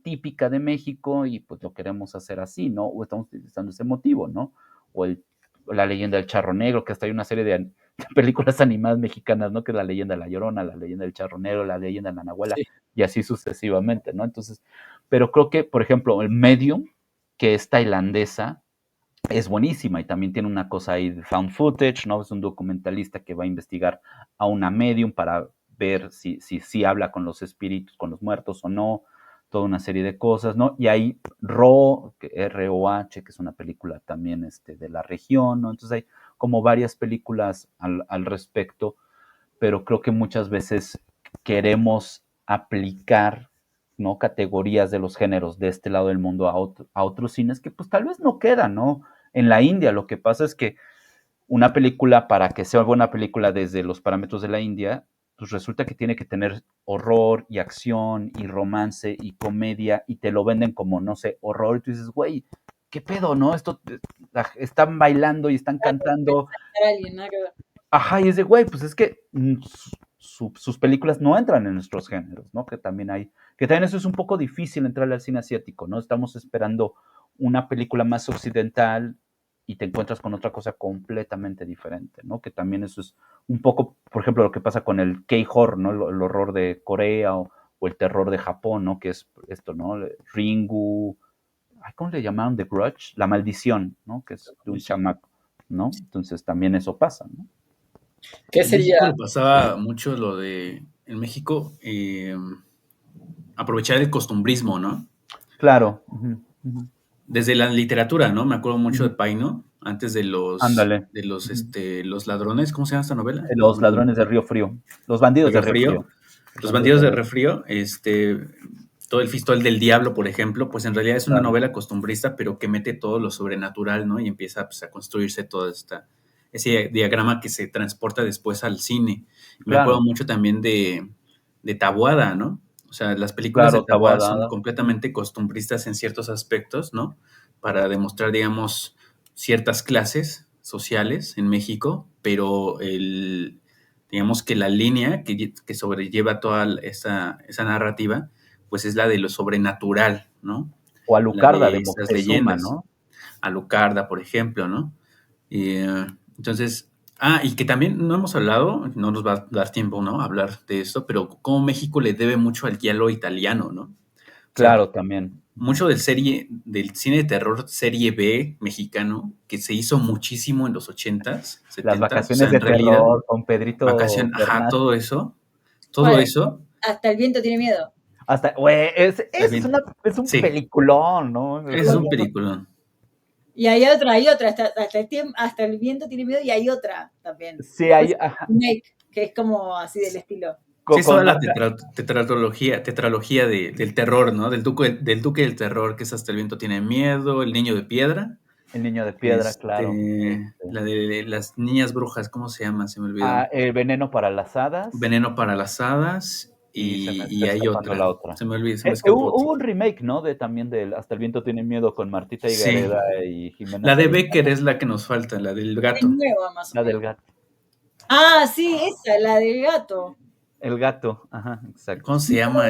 típica de México y pues lo queremos hacer así, ¿no? O estamos utilizando ese motivo, ¿no? O la leyenda del Charro Negro, que hasta hay una serie de películas animadas mexicanas, ¿no? Que es la leyenda de La Llorona, la leyenda del Charro Negro, la leyenda de la Nahuela, Sí. y así sucesivamente, ¿no? Entonces, pero creo que, por ejemplo, el Medium, que es tailandesa, es buenísima y también tiene una cosa ahí de found footage, ¿no? Es un documentalista que va a investigar a una medium para ver si habla con los espíritus, con los muertos o no, toda una serie de cosas, ¿no? Y hay R-O-H, que es una película también de la región, ¿no? Entonces hay como varias películas al respecto, pero creo que muchas veces queremos aplicar, ¿no? Categorías de los géneros de este lado del mundo a otros cines que pues tal vez no quedan, ¿no? En la India lo que pasa es que una película, para que sea buena película desde los parámetros de la India, pues resulta que tiene que tener horror y acción y romance y comedia y te lo venden como, no sé, horror y tú dices, güey, ¿qué pedo, no? Están bailando y están cantando. Alguien, nada que ver. Ajá, y es de, güey, pues es que sus películas no entran en nuestros géneros, ¿no? Que también eso es un poco difícil entrarle al cine asiático, ¿no? Estamos esperando una película más occidental y te encuentras con otra cosa completamente diferente, ¿no? Que también eso es un poco, por ejemplo, lo que pasa con el K-horror, ¿no? El horror de Corea o el terror de Japón, ¿no? Que es esto, ¿no? Ringu, ¿cómo le llamaron? The Grudge, La Maldición, ¿no? Que es de un chamaco, ¿no? Entonces también eso pasa, ¿no? ¿Qué En sería? México le pasaba mucho lo de, en México, aprovechar el costumbrismo, ¿no? Claro. Uh-huh, uh-huh. Desde la literatura, ¿no? Me acuerdo mucho de Paino, antes de los, Ándale. los ladrones, ¿cómo se llama esta novela? Los ladrones de Río Frío. Los bandidos de Río Frío. Los bandidos de Río Frío, todo el Fistol del Diablo, por ejemplo, pues en realidad es una novela costumbrista, pero que mete todo lo sobrenatural, ¿no? Y empieza pues, a construirse todo ese diagrama que se transporta después al cine. Me acuerdo mucho también de Taboada, ¿no? O sea, las películas de Taboada son completamente costumbristas en ciertos aspectos, ¿no? Para demostrar, digamos, ciertas clases sociales en México, pero digamos que la línea que sobrelleva toda esa narrativa, pues es la de lo sobrenatural, ¿no? O Alucarda de esas Moctezuma, leyendas, ¿no? Alucarda, por ejemplo, ¿no? Entonces, y que también no hemos hablado, no nos va a dar tiempo, ¿no? Hablar de esto, pero cómo México le debe mucho al giallo italiano, ¿no? Claro, también. Mucho del cine de terror serie B mexicano, que se hizo muchísimo en los 80s, 70s. Las vacaciones de terror con Pedrito. Ajá, todo eso. Hasta el viento tiene miedo. Hasta, güey, es un peliculón, ¿no? Es un peliculón. Y hay otra, hasta el viento tiene miedo y hay otra también. Sí, hay remake, que es como así del estilo. Sí, es toda la tetralogía del terror, ¿no? Del Duque del Terror, que es Hasta el viento tiene miedo, El niño de piedra. El niño de piedra, claro. La de las niñas brujas, ¿cómo se llama? Se me olvidó. El veneno para las hadas. Veneno para las hadas. Y hay otra. Se me olvidó. Hubo un remake, ¿no? También del Hasta el viento tiene miedo con Martita Higareda y Jimena. La de Becker es la que nos falta, la del gato. La del gato. Ah, sí, esa, la del gato. El gato, ajá, exacto. ¿Cómo se llama?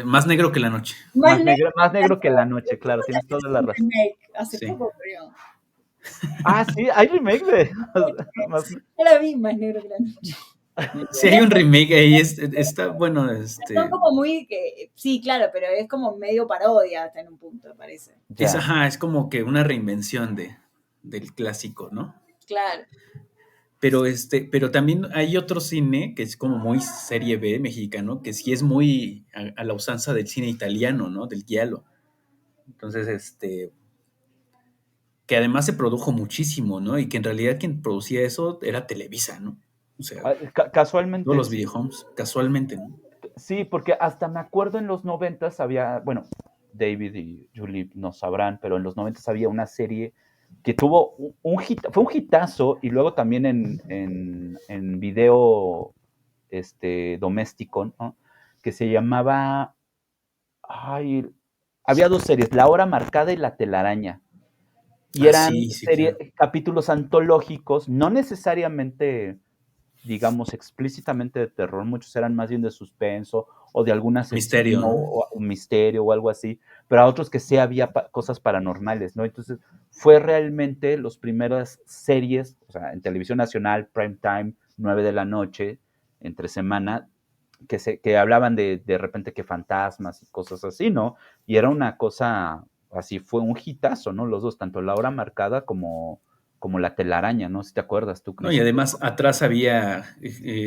Más negro que la noche. Más negro que la noche, claro, tienes toda la razón. Hace poco, creo. Sí, hay remake de. No la vi, Más negro que la noche. Sí, hay un remake ahí, está bueno. Son como muy. Sí, claro, pero es como medio parodia hasta en un punto, me parece. Es como que una reinvención del clásico, ¿no? Claro. Pero también hay otro cine que es como muy serie B mexicano, que sí es muy a la usanza del cine italiano, ¿no? Del giallo. Entonces, que además se produjo muchísimo, ¿no? Y que en realidad quien producía eso era Televisa, ¿no? O sea, casualmente. Todos los videohomes, casualmente, ¿no? Sí, porque hasta me acuerdo en los 90s había, bueno, David y Julie no sabrán, pero en los 90s había una serie que tuvo fue un hitazo, y luego también en video doméstico, ¿no? Que se llamaba, había dos series, La Hora Marcada y La Telaraña, y eran capítulos antológicos, no necesariamente, digamos, explícitamente de terror, muchos eran más bien de suspenso o de alguna misterio, ¿no? o un misterio o algo así, pero a otros que sí había cosas paranormales, ¿no? Entonces fue realmente las primeras series, o sea, en televisión nacional, prime time, 9 de la noche, entre semana, que hablaban de repente que fantasmas y cosas así, ¿no? Y era una cosa, así fue un hitazo, ¿no? Los dos, tanto La Hora Marcada como La Telaraña, ¿no? Si te acuerdas tú, No, y además atrás había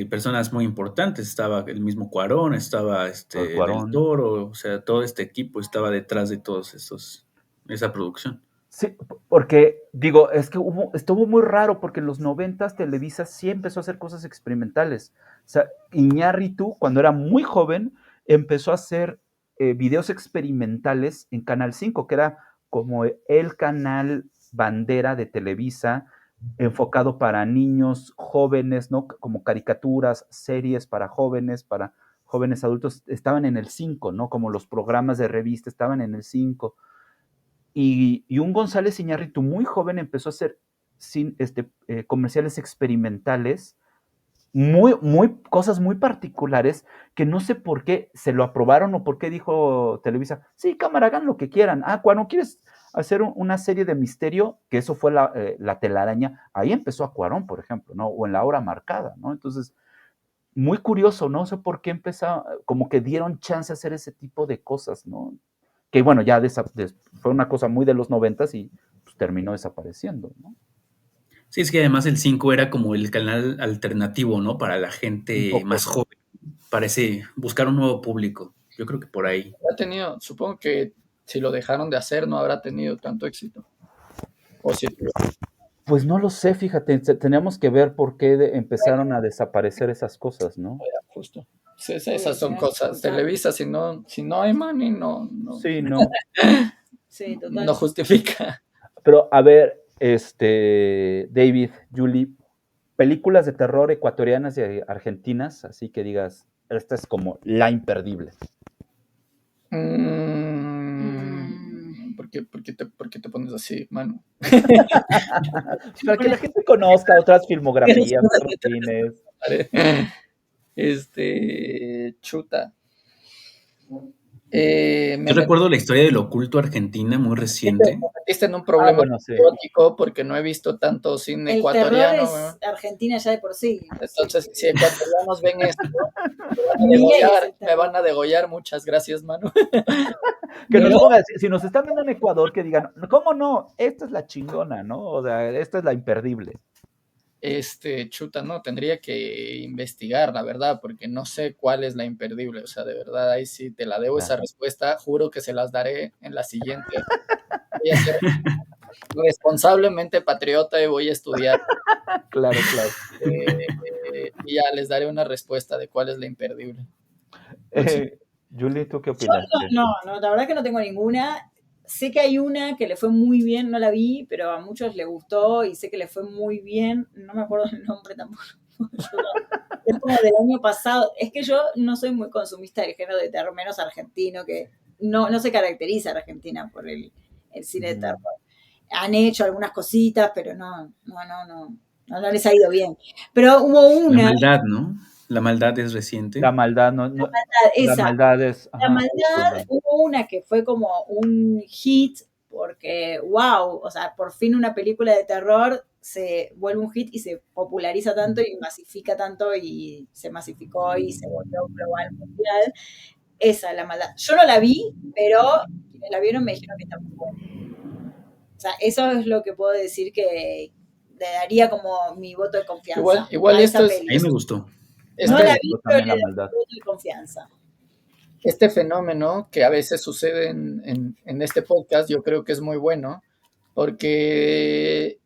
personas muy importantes, estaba el mismo Cuarón, estaba Del Cuarón. Toro, o sea, todo este equipo estaba detrás de todos esa producción. Sí, porque digo, es que estuvo muy raro porque en los 90s Televisa sí empezó a hacer cosas experimentales. O sea, Iñárritu, cuando era muy joven, empezó a hacer videos experimentales en Canal 5, que era como el canal bandera de Televisa, enfocado para niños, jóvenes, ¿no? Como caricaturas, series para jóvenes adultos, estaban en el 5, ¿no? Como los programas de revista estaban en el 5. Y un González Iñárritu muy joven empezó a hacer comerciales experimentales, cosas muy particulares, que no sé por qué se lo aprobaron o por qué dijo Televisa, sí, cámara, hagan lo que quieran. Cuando quieres hacer una serie de misterio, que eso fue la Telaraña, ahí empezó a Cuarón, por ejemplo, ¿no? O en La Hora Marcada, ¿no? Entonces, muy curioso, no sé por qué empezó, como que dieron chance a hacer ese tipo de cosas, ¿no? Que bueno, ya fue una cosa muy de los 90s y pues, terminó desapareciendo, ¿no? Sí, es que además el 5 era como el canal alternativo, ¿no? Para la gente más joven. Parece buscar un nuevo público. Yo creo que por ahí. Supongo que si lo dejaron de hacer no habrá tenido tanto éxito. ¿O sí? Pues no lo sé, fíjate, teníamos que ver por qué empezaron a desaparecer esas cosas, ¿no? Justo. Sí, esas son cosas. Televisa, si no hay money, no. Sí, no. Sí, total. No justifica. Pero a ver, David, Julie, películas de terror ecuatorianas y argentinas, así que digas, esta es como la imperdible. ¿Por qué te pones así, mano? Para que la gente conozca otras filmografías, Martínez. Chuta. Yo recuerdo la historia del oculto argentina, muy reciente. Me metiste en un problema erótico porque no he visto tanto cine ecuatoriano. El terror es Argentina ya de por sí. Entonces, si ecuatorianos ven esto, me van a degollar. Muchas gracias, Manu. Que nos pongan, si nos están viendo en Ecuador, que digan, ¿cómo no? Esta es la chingona, ¿no? O sea, esta es la imperdible. Chuta, no, tendría que investigar, la verdad, porque no sé cuál es la imperdible. O sea, de verdad, ahí sí te la debo esa respuesta. Juro que se las daré en la siguiente. Voy a ser responsablemente patriota y voy a estudiar. Claro. Y ya les daré una respuesta de cuál es la imperdible. Julie, ¿tú qué opinas? No, la verdad que no tengo ninguna. Sé que hay una que le fue muy bien, no la vi, pero a muchos le gustó y sé que le fue muy bien. No me acuerdo el nombre tampoco. Es como del año pasado. Es que yo no soy muy consumista del género de terror, menos argentino, que no se caracteriza Argentina por el cine de terror. Han hecho algunas cositas, pero no les ha ido bien. Pero hubo una... La maldad, ¿no? La maldad es reciente. La maldad, no. La maldad es... La maldad, hubo una que fue como un hit, porque, wow, o sea, por fin una película de terror se vuelve un hit y se populariza tanto y masifica tanto y se masificó y se volvió global mundial. Esa, La maldad. Yo no la vi, pero quienes la vieron me dijeron que está muy buena. O sea, eso es lo que puedo decir que le daría como mi voto de confianza. Igual esto es... A mí me gustó. No la vi, pero le doy voto de confianza. Este fenómeno que a veces sucede en este podcast, yo creo que es muy bueno, porque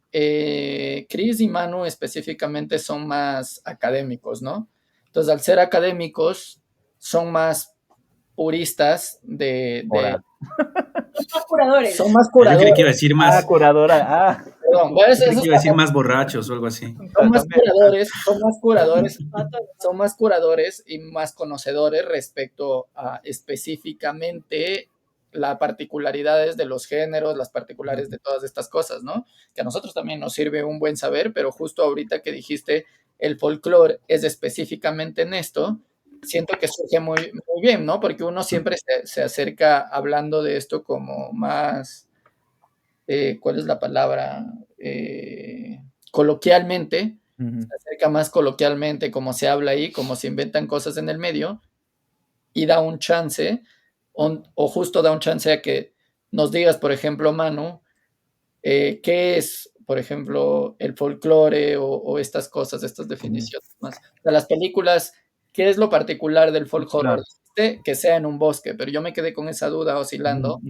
Chris y Manu específicamente son más académicos, ¿no? Entonces, al ser académicos, son más puristas Son más curadores. Yo creí que iba a decir más... curadora. Perdón, yo creí que iba a decir más borrachos o algo así. Son más curadores y más conocedores respecto a específicamente las particularidades de los géneros, las particulares de todas estas cosas, ¿no? Que a nosotros también nos sirve un buen saber, pero justo ahorita que dijiste el folclore es específicamente en esto, siento que surge muy, muy bien, ¿no? Porque uno siempre se acerca hablando de esto como más, ¿cuál es la palabra? Coloquialmente, se acerca más coloquialmente, como se habla ahí, como se inventan cosas en el medio, y da un chance, o justo da un chance a que nos digas, por ejemplo, Manu, qué es, por ejemplo, el folclore o estas cosas, estas definiciones más. O sea, las películas, ¿qué es lo particular del folk horror? Claro. Que sea en un bosque, pero yo me quedé con esa duda oscilando.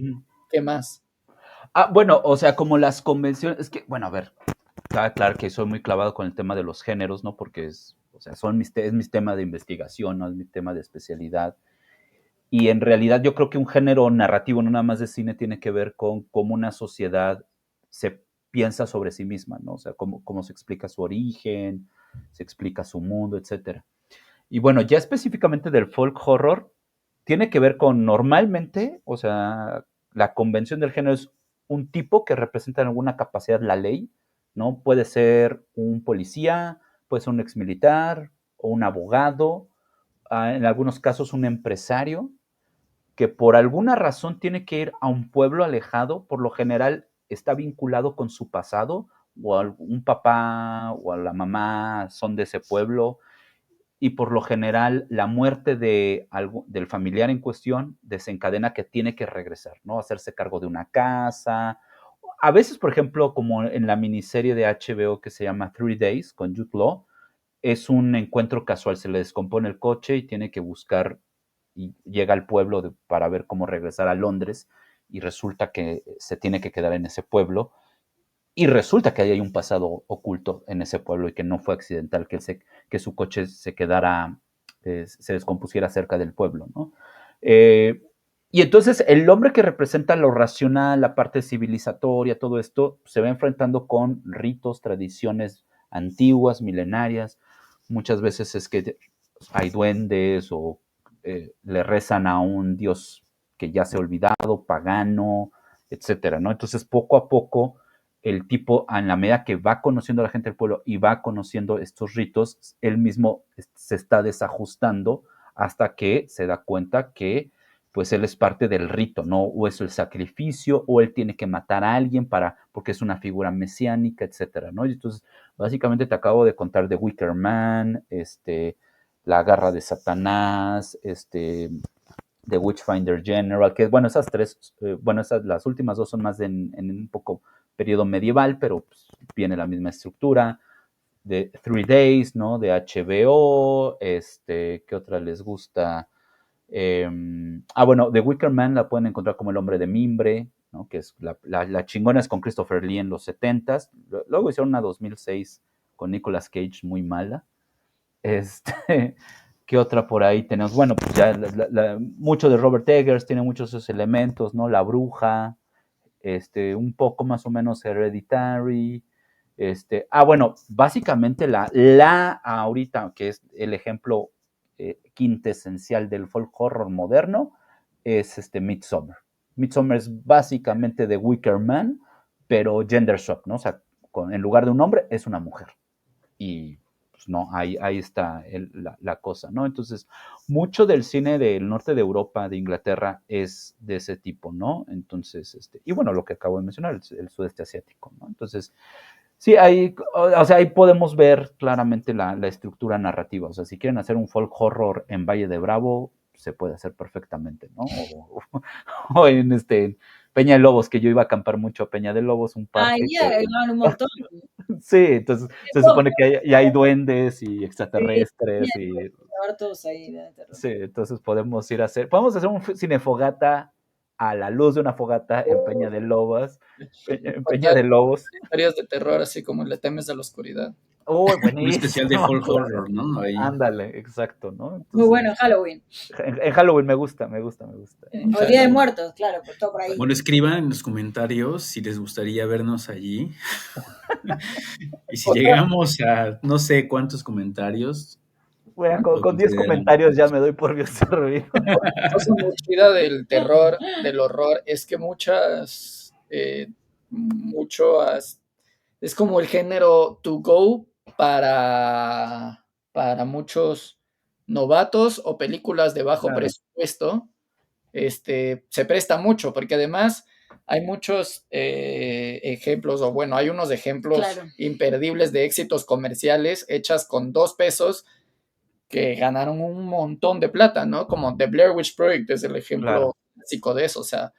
¿Qué más? Bueno, o sea, como las convenciones, es que, bueno, a ver, claro que soy muy clavado con el tema de los géneros, ¿no? Porque o sea, es mi tema de investigación, ¿no? Es mi tema de especialidad. Y en realidad yo creo que un género narrativo, no nada más de cine, tiene que ver con cómo una sociedad se piensa sobre sí misma, ¿no? O sea, cómo se explica su origen, se explica su mundo, etcétera. Y bueno, ya específicamente del folk horror, tiene que ver con normalmente, o sea, la convención del género es un tipo que representa en alguna capacidad la ley, ¿no? Puede ser un policía, puede ser un exmilitar o un abogado, en algunos casos un empresario, que por alguna razón tiene que ir a un pueblo alejado, por lo general está vinculado con su pasado, o un papá o a la mamá son de ese pueblo, y por lo general la muerte del familiar en cuestión desencadena que tiene que regresar, ¿no? Hacerse cargo de una casa. A veces, por ejemplo, como en la miniserie de HBO que se llama 3 Days con Jude Law, es un encuentro casual, se le descompone el coche y tiene que buscar y llega al pueblo para ver cómo regresar a Londres y resulta que se tiene que quedar en ese pueblo y resulta que ahí hay un pasado oculto en ese pueblo y que no fue accidental que su coche se quedara, se descompusiera cerca del pueblo, ¿no? Y entonces el hombre que representa lo racional, la parte civilizatoria, todo esto, se va enfrentando con ritos, tradiciones antiguas, milenarias. Muchas veces es que hay duendes o le rezan a un dios que ya se ha olvidado, pagano, etcétera, ¿no? Entonces, poco a poco, el tipo, en la medida que va conociendo a la gente del pueblo y va conociendo estos ritos, él mismo se está desajustando hasta que se da cuenta que pues él es parte del rito, ¿no? O es el sacrificio, o él tiene que matar a alguien porque es una figura mesiánica, etcétera, ¿no? Y entonces, básicamente te acabo de contar de Wicker Man, La Garra de Satanás, The Witchfinder General, que bueno, esas tres, las últimas dos son más en un poco periodo medieval, pero pues, viene la misma estructura. De 3 Days, ¿no? De HBO, ¿qué otra les gusta? Bueno, The Wicker Man la pueden encontrar como El Hombre de Mimbre, ¿no? Que es la chingona es con Christopher Lee en los 70s. Luego hicieron una 2006 con Nicolas Cage muy mala. ¿Qué otra por ahí tenemos? Bueno, pues ya mucho de Robert Eggers, tiene muchos de esos elementos, ¿no? La Bruja, un poco más o menos Hereditary. Bueno, básicamente la ahorita, que es el ejemplo quintesencial del folk horror moderno, es Midsommar. Midsommar es básicamente de Wicker Man, pero gender swap, ¿no? O sea, en lugar de un hombre, es una mujer. Y pues no, ahí está la cosa, ¿no? Entonces, mucho del cine del norte de Europa, de Inglaterra, es de ese tipo, ¿no? Entonces, y bueno, lo que acabo de mencionar, el sudeste asiático, ¿no? Entonces, sí, ahí podemos ver claramente la estructura narrativa. O sea, si quieren hacer un folk horror en Valle de Bravo, se puede hacer perfectamente, ¿no? O en Peña de Lobos, que yo iba a acampar mucho a Peña de Lobos, un parque. Van un montón. Sí, entonces se supone que ya hay duendes y extraterrestres. Sí, y todos ahí de terror. sí, entonces podemos hacer un cinefogata a la luz de una fogata en Peña de Lobos. En Peña de Lobos. Historias de terror, así como Le temes a la oscuridad. Oh, Un buenísimo. especial de folk claro. horror, ¿no? Ahí. Ándale, exacto, ¿no? Entonces, Muy bueno en Halloween. En Halloween me gusta. O Día de Muertos, claro, por todo por ahí. Bueno, escriban en los comentarios si les gustaría vernos allí. Y si llegamos a no sé cuántos comentarios. Bueno, con 10 comentarios ya me doy por bien servido. La cosa muy chida del terror, del horror, es que es como el género to go para muchos novatos o películas de bajo presupuesto. Se presta mucho, porque además hay muchos ejemplos, o bueno, hay unos ejemplos imperdibles de éxitos comerciales hechas con 2 pesos que ganaron un montón de plata, ¿no? Como The Blair Witch Project es el ejemplo clásico de eso, o sea,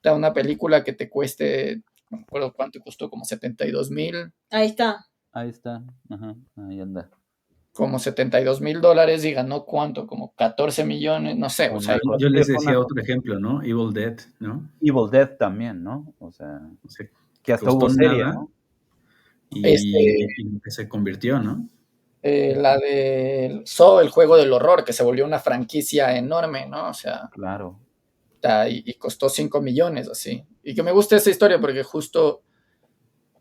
una película que te cueste, no me acuerdo cuánto costó, como 72,000. Ahí está. Ahí está. Ajá, ahí anda. Como $72,000 y ganó cuánto, como 14 millones, no sé, o sea, Yo les decía otro ejemplo, ¿no? Evil Dead, ¿no? Evil Dead también, ¿no? O sea, que hasta costó hubo serie, nada, ¿no? y lo que se convirtió, ¿no? La de Saw, el juego del horror, que se volvió una franquicia enorme, ¿no? O sea, Claro. y costó 5 millones, así. Y que me gusta esa historia porque justo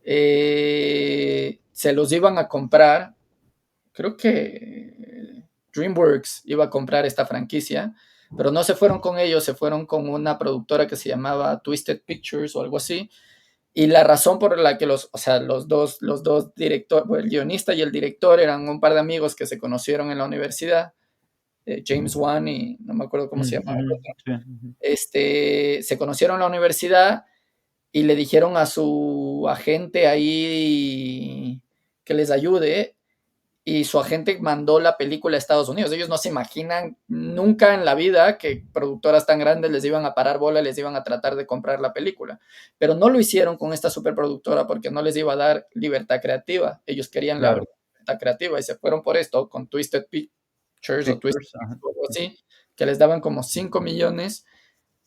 se los iban a comprar, creo que DreamWorks iba a comprar esta franquicia, pero no se fueron con ellos, se fueron con una productora que se llamaba Twisted Pictures o algo así. Y la razón por la que los dos directores, el guionista y el director eran un par de amigos que se conocieron en la universidad, James Wan y no me acuerdo cómo se llamaba el otro. Sí. Se conocieron en la universidad y le dijeron a su agente ahí que les ayude, y su agente mandó la película a Estados Unidos. Ellos no se imaginan nunca en la vida que productoras tan grandes les iban a parar bola, les iban a tratar de comprar la película. Pero no lo hicieron con esta superproductora porque no les iba a dar libertad creativa. Ellos querían la libertad creativa y se fueron por esto con Twisted Pictures o Twisted o algo así, que les daban como 5 millones,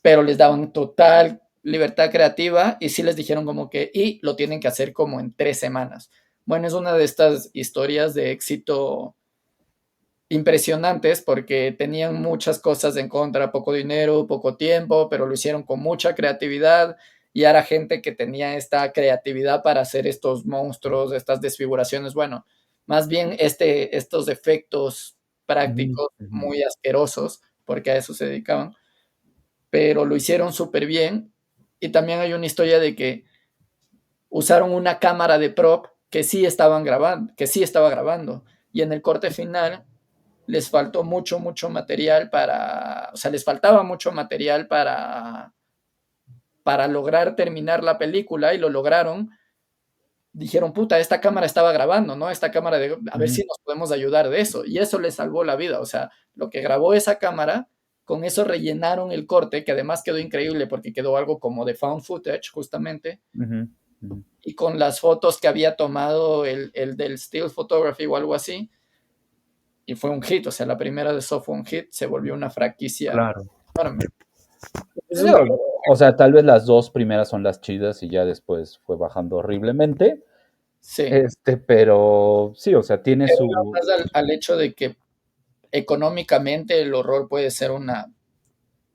pero les daban total libertad creativa y sí les dijeron como que, y lo tienen que hacer como en 3 semanas. Bueno, es una de estas historias de éxito impresionantes porque tenían muchas cosas en contra, poco dinero, poco tiempo, pero lo hicieron con mucha creatividad y era gente que tenía esta creatividad para hacer estos monstruos, estas desfiguraciones, bueno, más bien estos efectos prácticos muy asquerosos, porque a eso se dedicaban, pero lo hicieron súper bien. Y también hay una historia de que usaron una cámara de prop que sí estaba grabando, y en el corte final les faltó mucho material les faltaba mucho material para lograr terminar la película, y lo lograron. Dijeron, puta, esta cámara estaba grabando, ¿no? Esta cámara a ver si nos podemos ayudar de eso, y eso les salvó la vida. O sea, lo que grabó esa cámara, con eso rellenaron el corte, que además quedó increíble porque quedó algo como de found footage, justamente. Y con las fotos que había tomado el del still photography o algo así, y fue un hit. O sea, la primera de Saw fue un hit, se volvió una franquicia enorme. O sea, tal vez las 2 primeras son las chidas y ya después fue bajando horriblemente. Sí. Pero sí, o sea, tiene pero su... más al hecho de que económicamente el horror puede ser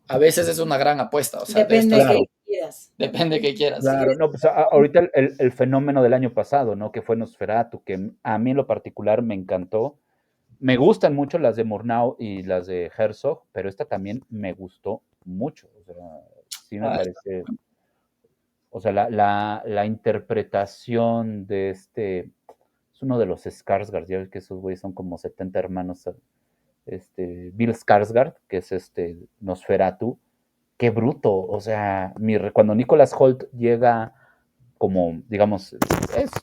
a veces es una gran apuesta. O sea, depende de qué quieras. Depende de qué quieras. Claro, no, pues ahorita el fenómeno del año pasado, ¿no? Que fue Nosferatu, que a mí en lo particular me encantó. Me gustan mucho las de Murnau y las de Herzog, pero esta también me gustó mucho. O sea, sí me parece... O sea, la interpretación de es uno de los Skarsgård, ya ves que esos güeyes son como 70 hermanos, Bill Skarsgård, que es Nosferatu, qué bruto. O sea, cuando Nicholas Hoult llega como, digamos,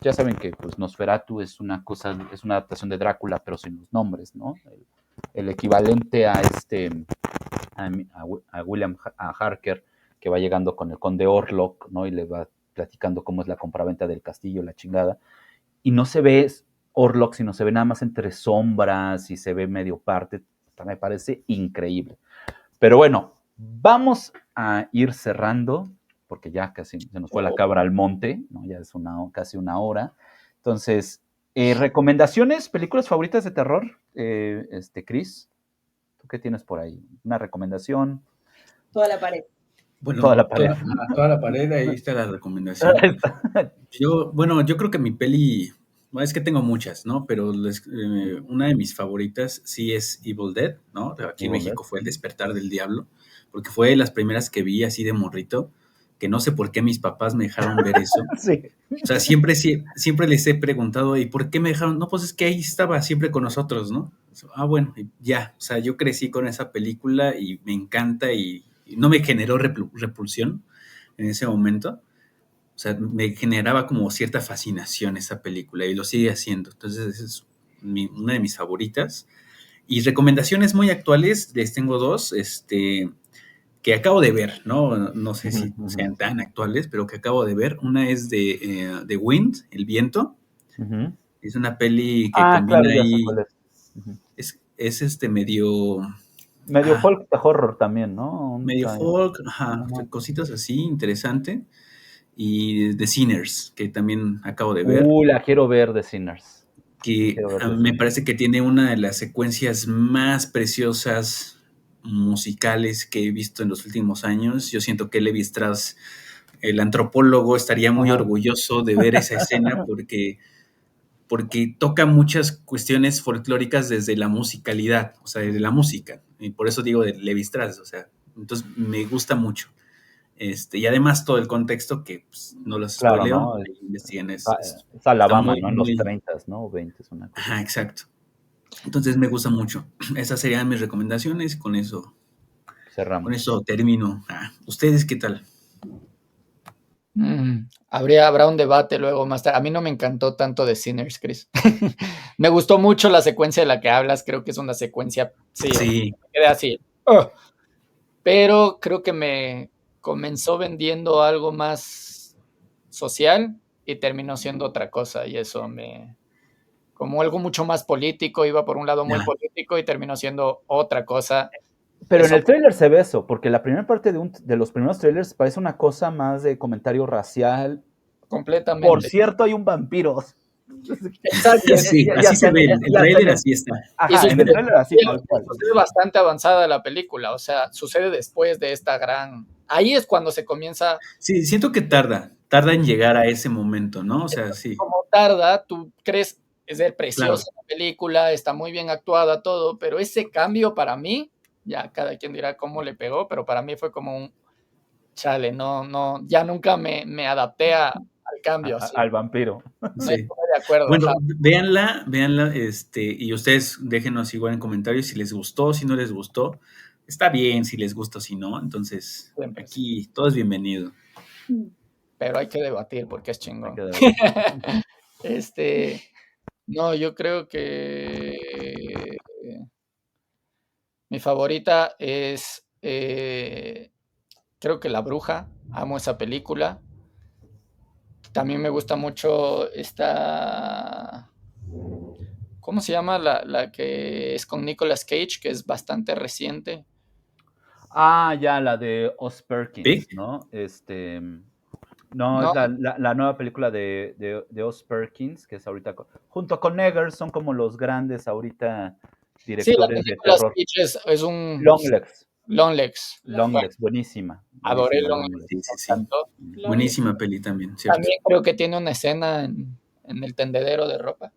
ya saben que pues, Nosferatu es una adaptación de Drácula, pero sin los nombres, ¿no? El equivalente a William Harker, que va llegando con el conde Orlok, ¿no? Y le va platicando cómo es la compraventa del castillo, la chingada. Y no se ve Orlok, sino se ve nada más entre sombras y se ve medio parte. Me parece increíble. Pero bueno, vamos a ir cerrando, porque ya casi se nos fue la cabra al monte, ¿no? Ya es casi una hora. Entonces, ¿recomendaciones, películas favoritas de terror? Chris, ¿tú qué tienes por ahí? ¿Una recomendación? Toda la pared. Bueno, toda la pared. Toda la pared, ahí está la recomendación. Yo creo que mi peli, bueno, es que tengo muchas, ¿no? Pero una de mis favoritas sí es Evil Dead, ¿no? Aquí en México fue El Despertar del Diablo, porque fue de las primeras que vi así de morrito, que no sé por qué mis papás me dejaron ver eso. Sí. O sea, siempre les he preguntado, ¿y por qué me dejaron? No, pues es que ahí estaba siempre con nosotros, ¿no? Bueno, ya, o sea, yo crecí con esa película y me encanta y no me generó repulsión en ese momento. O sea, me generaba como cierta fascinación esa película y lo sigue haciendo. Entonces, esa es una de mis favoritas. Y recomendaciones muy actuales, les tengo 2. que acabo de ver, ¿no? No sé si sean tan actuales, pero que acabo de ver. Una es de Wind, El Viento. Ujú. Es una peli que Ah, combina claro, ya sé ahí, cuál es. Ujú. es medio, Medio ah, folk de horror también, ¿no? medio folk, ajá, Ajá. cositas así, interesante. Y The Sinners, que también acabo de ver, La quiero ver de Sinners. que Quiero ver a The mí me Sinners. parece que tiene una de las secuencias más preciosas musicales que he visto en los últimos años. Yo siento que Levi Strauss, el antropólogo, estaría muy Ajá. orgulloso de ver esa escena porque toca muchas cuestiones folclóricas desde la musicalidad, o sea, desde la música. Y por eso digo de Levi Strauss, o sea, entonces me gusta mucho. Y además todo el contexto que pues, no los Claro, spoileo, ¿no? ahí investiguen, Es está Alabama, muy, ¿no? En los muy... 30, ¿no? 20, una cosa. Ajá, exacto. Entonces me gusta mucho. Esas serían mis recomendaciones. Con Cerramos. eso termino. ¿Ustedes qué tal? Habrá un debate luego más tarde. A mí no me encantó tanto de Sinners, Chris. Me gustó mucho la secuencia de la que hablas. Creo que es una secuencia, Sí, me quedé así. ¡Ugh! Pero creo que me comenzó vendiendo algo más social y terminó siendo otra cosa. Y eso como algo mucho más político, iba por un lado muy ya. político y terminó siendo otra cosa. Pero en Eso el tráiler se ve eso, porque la primera parte de los primeros trailers parece una cosa más de comentario racial. completamente. Por cierto, hay un vampiro. Exacto. Sí, Ya- así ya se ve. está- El ya tráiler está- así está. Ajá, en el tráiler así, tal cual. Sucede bastante avanzada la película, o sea, sucede después de esta gran... Ahí es cuando se comienza, Sí, siento que tarda en llegar a ese momento, ¿no? O sea, sí, como tarda, tú crees es ser claro. preciosa la película, está muy bien actuada, todo, pero ese cambio para mí, ya cada quien dirá cómo le pegó, pero para mí fue como un chale, no, ya nunca me adapté al cambio así. Al vampiro. No Sí. estoy de acuerdo. Bueno, Ajá. véanla, y ustedes déjenos igual en comentarios si les gustó, si no les gustó. Está bien si les gusta o si no. Entonces, Siempre, aquí todo es bienvenido. pero hay que debatir porque es Hay chingón. que ver. No, yo creo que mi favorita es, creo que La Bruja. Amo esa película. También me gusta mucho esta, ¿cómo se llama? La que es con Nicolas Cage, que es bastante reciente. Ya, la de Oz Perkins, ¿Pig? ¿no? No, No, es la nueva película de Oz Perkins, que es ahorita, junto con Eggers, son como los grandes ahorita sí, la de directores de Nicolas terror. Cage es un Longlegs, Longlegs. Bueno, buenísima. adoré Buenísima, Longlegs, Sí, me sí, sí. encantó. Buenísima peli también, ¿cierto? También creo que tiene una escena en el tendedero de ropa.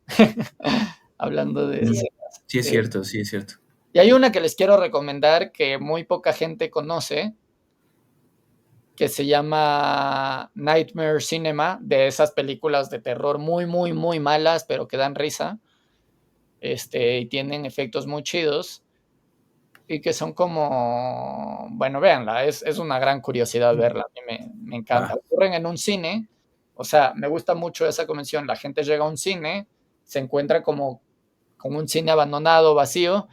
Hablando de escenas. Sí, es cierto, sí, es cierto. Y hay una que les quiero recomendar que muy poca gente conoce, que se llama Nightmare Cinema, de esas películas de terror muy, muy, muy malas, pero que dan risa. Y tienen efectos muy chidos. Y que son como, bueno, véanla, es una gran curiosidad verla, a mí me encanta. Ocurren en un cine, o sea, me gusta mucho esa convención, la gente llega a un cine, se encuentra como un cine abandonado, vacío,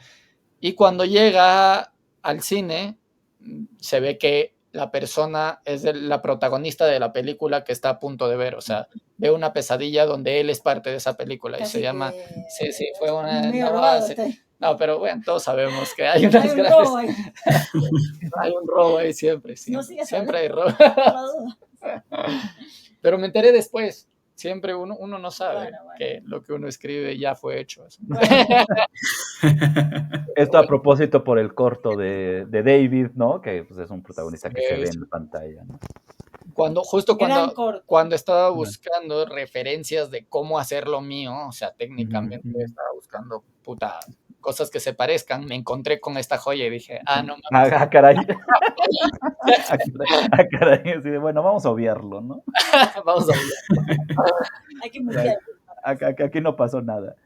y cuando llega al cine, se ve que la persona es la protagonista de la película que está a punto de ver, o sea, ve una pesadilla donde él es parte de esa película y se llama, sí, fue una... No, pero bueno, todos sabemos que hay unas Hay un robo ahí. hay un robo ahí siempre, No siempre, sigas siempre hay hablando, robo. por la duda. Pero me enteré después. Siempre uno no sabe Bueno. que lo que uno escribe ya fue hecho. Bueno, Esto a propósito por el corto de David, ¿no? Que pues, es un protagonista que se ve Sí. en pantalla, ¿no? Justo gran corto. cuando estaba buscando referencias de cómo hacer lo mío, o sea, técnicamente estaba buscando cosas que se parezcan, me encontré con esta joya y dije, no mames. Caray. Caray. Sí, bueno, vamos a obviarlo, ¿no? Vamos a ver. Hay que mutear. Aquí no pasó nada.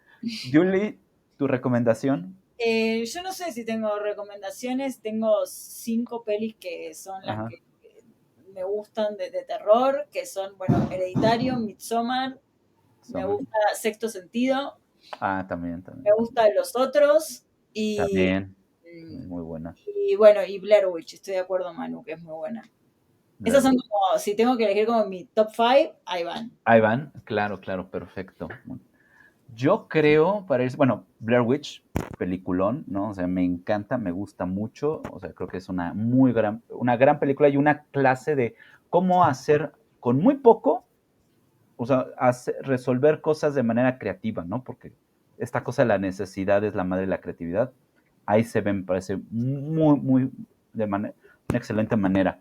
Julie, ¿tu recomendación? Yo no sé si tengo recomendaciones, tengo 5 pelis que son las Ajá. que me gustan de terror, que son, bueno, Hereditario, Midsommar, me gusta Sexto Sentido, También. me gusta Los Otros y También, muy buena. buena. Y bueno, y Blair Witch, estoy de acuerdo, Manu, que es muy buena. Esas son como, si tengo que elegir como mi top 5, ahí van. Ahí van, claro, perfecto. Yo creo, bueno, Blair Witch, peliculón, ¿no? O sea, me encanta, me gusta mucho, o sea, creo que es una gran película y una clase de cómo hacer con muy poco, o sea, resolver cosas de manera creativa, ¿no? Porque esta cosa de la necesidad es la madre de la creatividad. Ahí se ve, me parece muy, una excelente manera.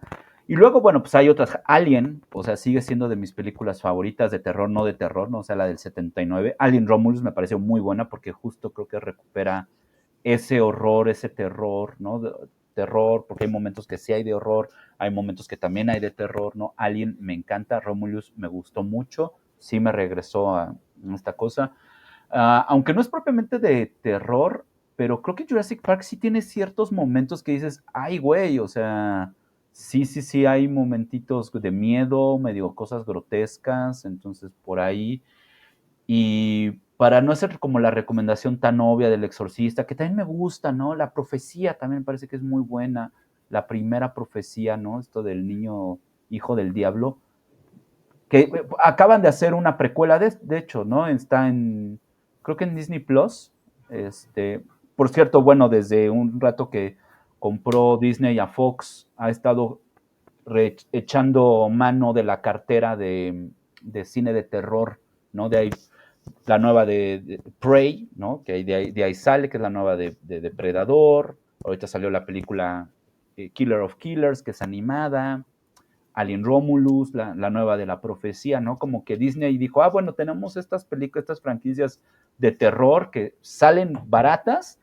Y luego, bueno, pues hay otras. Alien, o sea, sigue siendo de mis películas favoritas de terror, no de terror, ¿no? O sea, la del 79. Alien Romulus me pareció muy buena porque justo creo que recupera ese horror, ese terror, ¿no? Terror, porque hay momentos que sí hay de horror, hay momentos que también hay de terror, ¿no? Alien me encanta, Romulus me gustó mucho, sí me regresó a esta cosa. Aunque no es propiamente de terror, pero creo que Jurassic Park sí tiene ciertos momentos que dices, ay, güey, o sea, sí, hay momentitos de miedo, medio cosas grotescas, entonces por ahí. Y para no hacer como la recomendación tan obvia del Exorcista, que también me gusta, ¿no? La profecía también me parece que es muy buena, la primera profecía, ¿no? Esto del niño hijo del diablo, que acaban de hacer una precuela, de hecho, ¿no? Está creo que en Disney Plus, por cierto, bueno, desde un rato que compró Disney a Fox, ha estado echando mano de la cartera de cine de terror, ¿no? De ahí la nueva de Prey, ¿no? Que de ahí sale, que es la nueva de Depredador. Ahorita salió la película Killer of Killers, que es animada. Alien Romulus, la nueva de la profecía, ¿no? Como que Disney dijo, bueno, tenemos estas películas, estas franquicias de terror que salen baratas,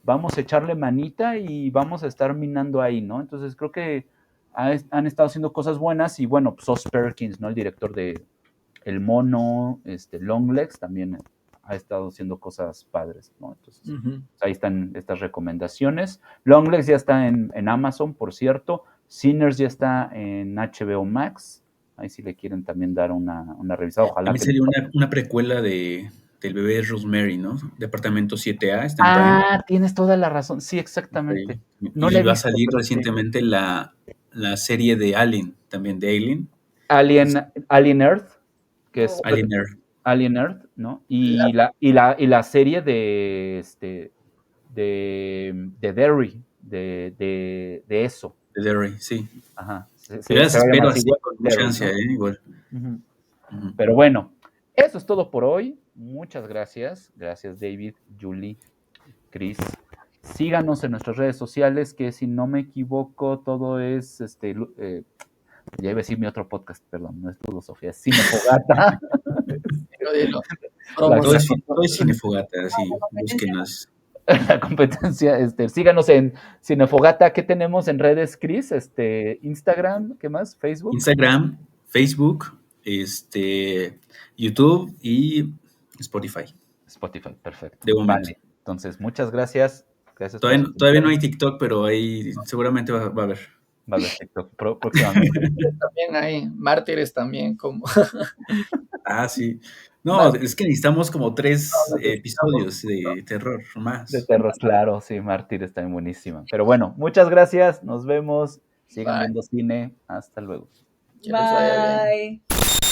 vamos a echarle manita y vamos a estar minando ahí, ¿no? Entonces creo que han estado haciendo cosas buenas y bueno, pues Sos Perkins, ¿no? El director de El Mono, Longlegs, también ha estado haciendo cosas padres, ¿no? Entonces, pues ahí están estas recomendaciones. Longlegs ya está en Amazon, por cierto. Sinners ya está en HBO Max. Ahí si le quieren también dar una revisada. Ojalá también sería una precuela del bebé Rosemary, ¿no? Departamento 7A, está en Prime. Tienes toda la razón. Sí, exactamente. Okay. No y va a salir recientemente la serie de Alien, también de Alien. Alien Earth, que es Alien Earth. Alien Earth, ¿no? Y la serie de Derry, de eso. De Derry, sí. Ajá. Pero las espero así, con mucha ansia, ¿no? Igual. Pero bueno, eso es todo por hoy. Muchas gracias. Gracias, David, Julie, Chris. Síganos en nuestras redes sociales, que si no me equivoco, todo es ya iba a decir mi otro podcast, perdón, no es Filosofía, es Cinefogata. Todo es Cinefogata, así, búsquenos. La competencia, síganos en Cinefogata. ¿Qué tenemos en redes, Chris? Instagram, ¿qué más? Facebook. Instagram, Facebook, YouTube y Spotify. Spotify, perfecto. De momento. Vale. Entonces, muchas gracias. Todavía no hay TikTok, pero ahí seguramente va a haber. Va a haber TikTok próximamente. También hay Mártires también, como. Sí. No, es que necesitamos como 3 episodios de terror más. De terror, claro, sí, Mártires está buenísima. Pero bueno, muchas gracias, nos vemos. Sigan viendo cine. Hasta luego. Que les vaya bien. Bye.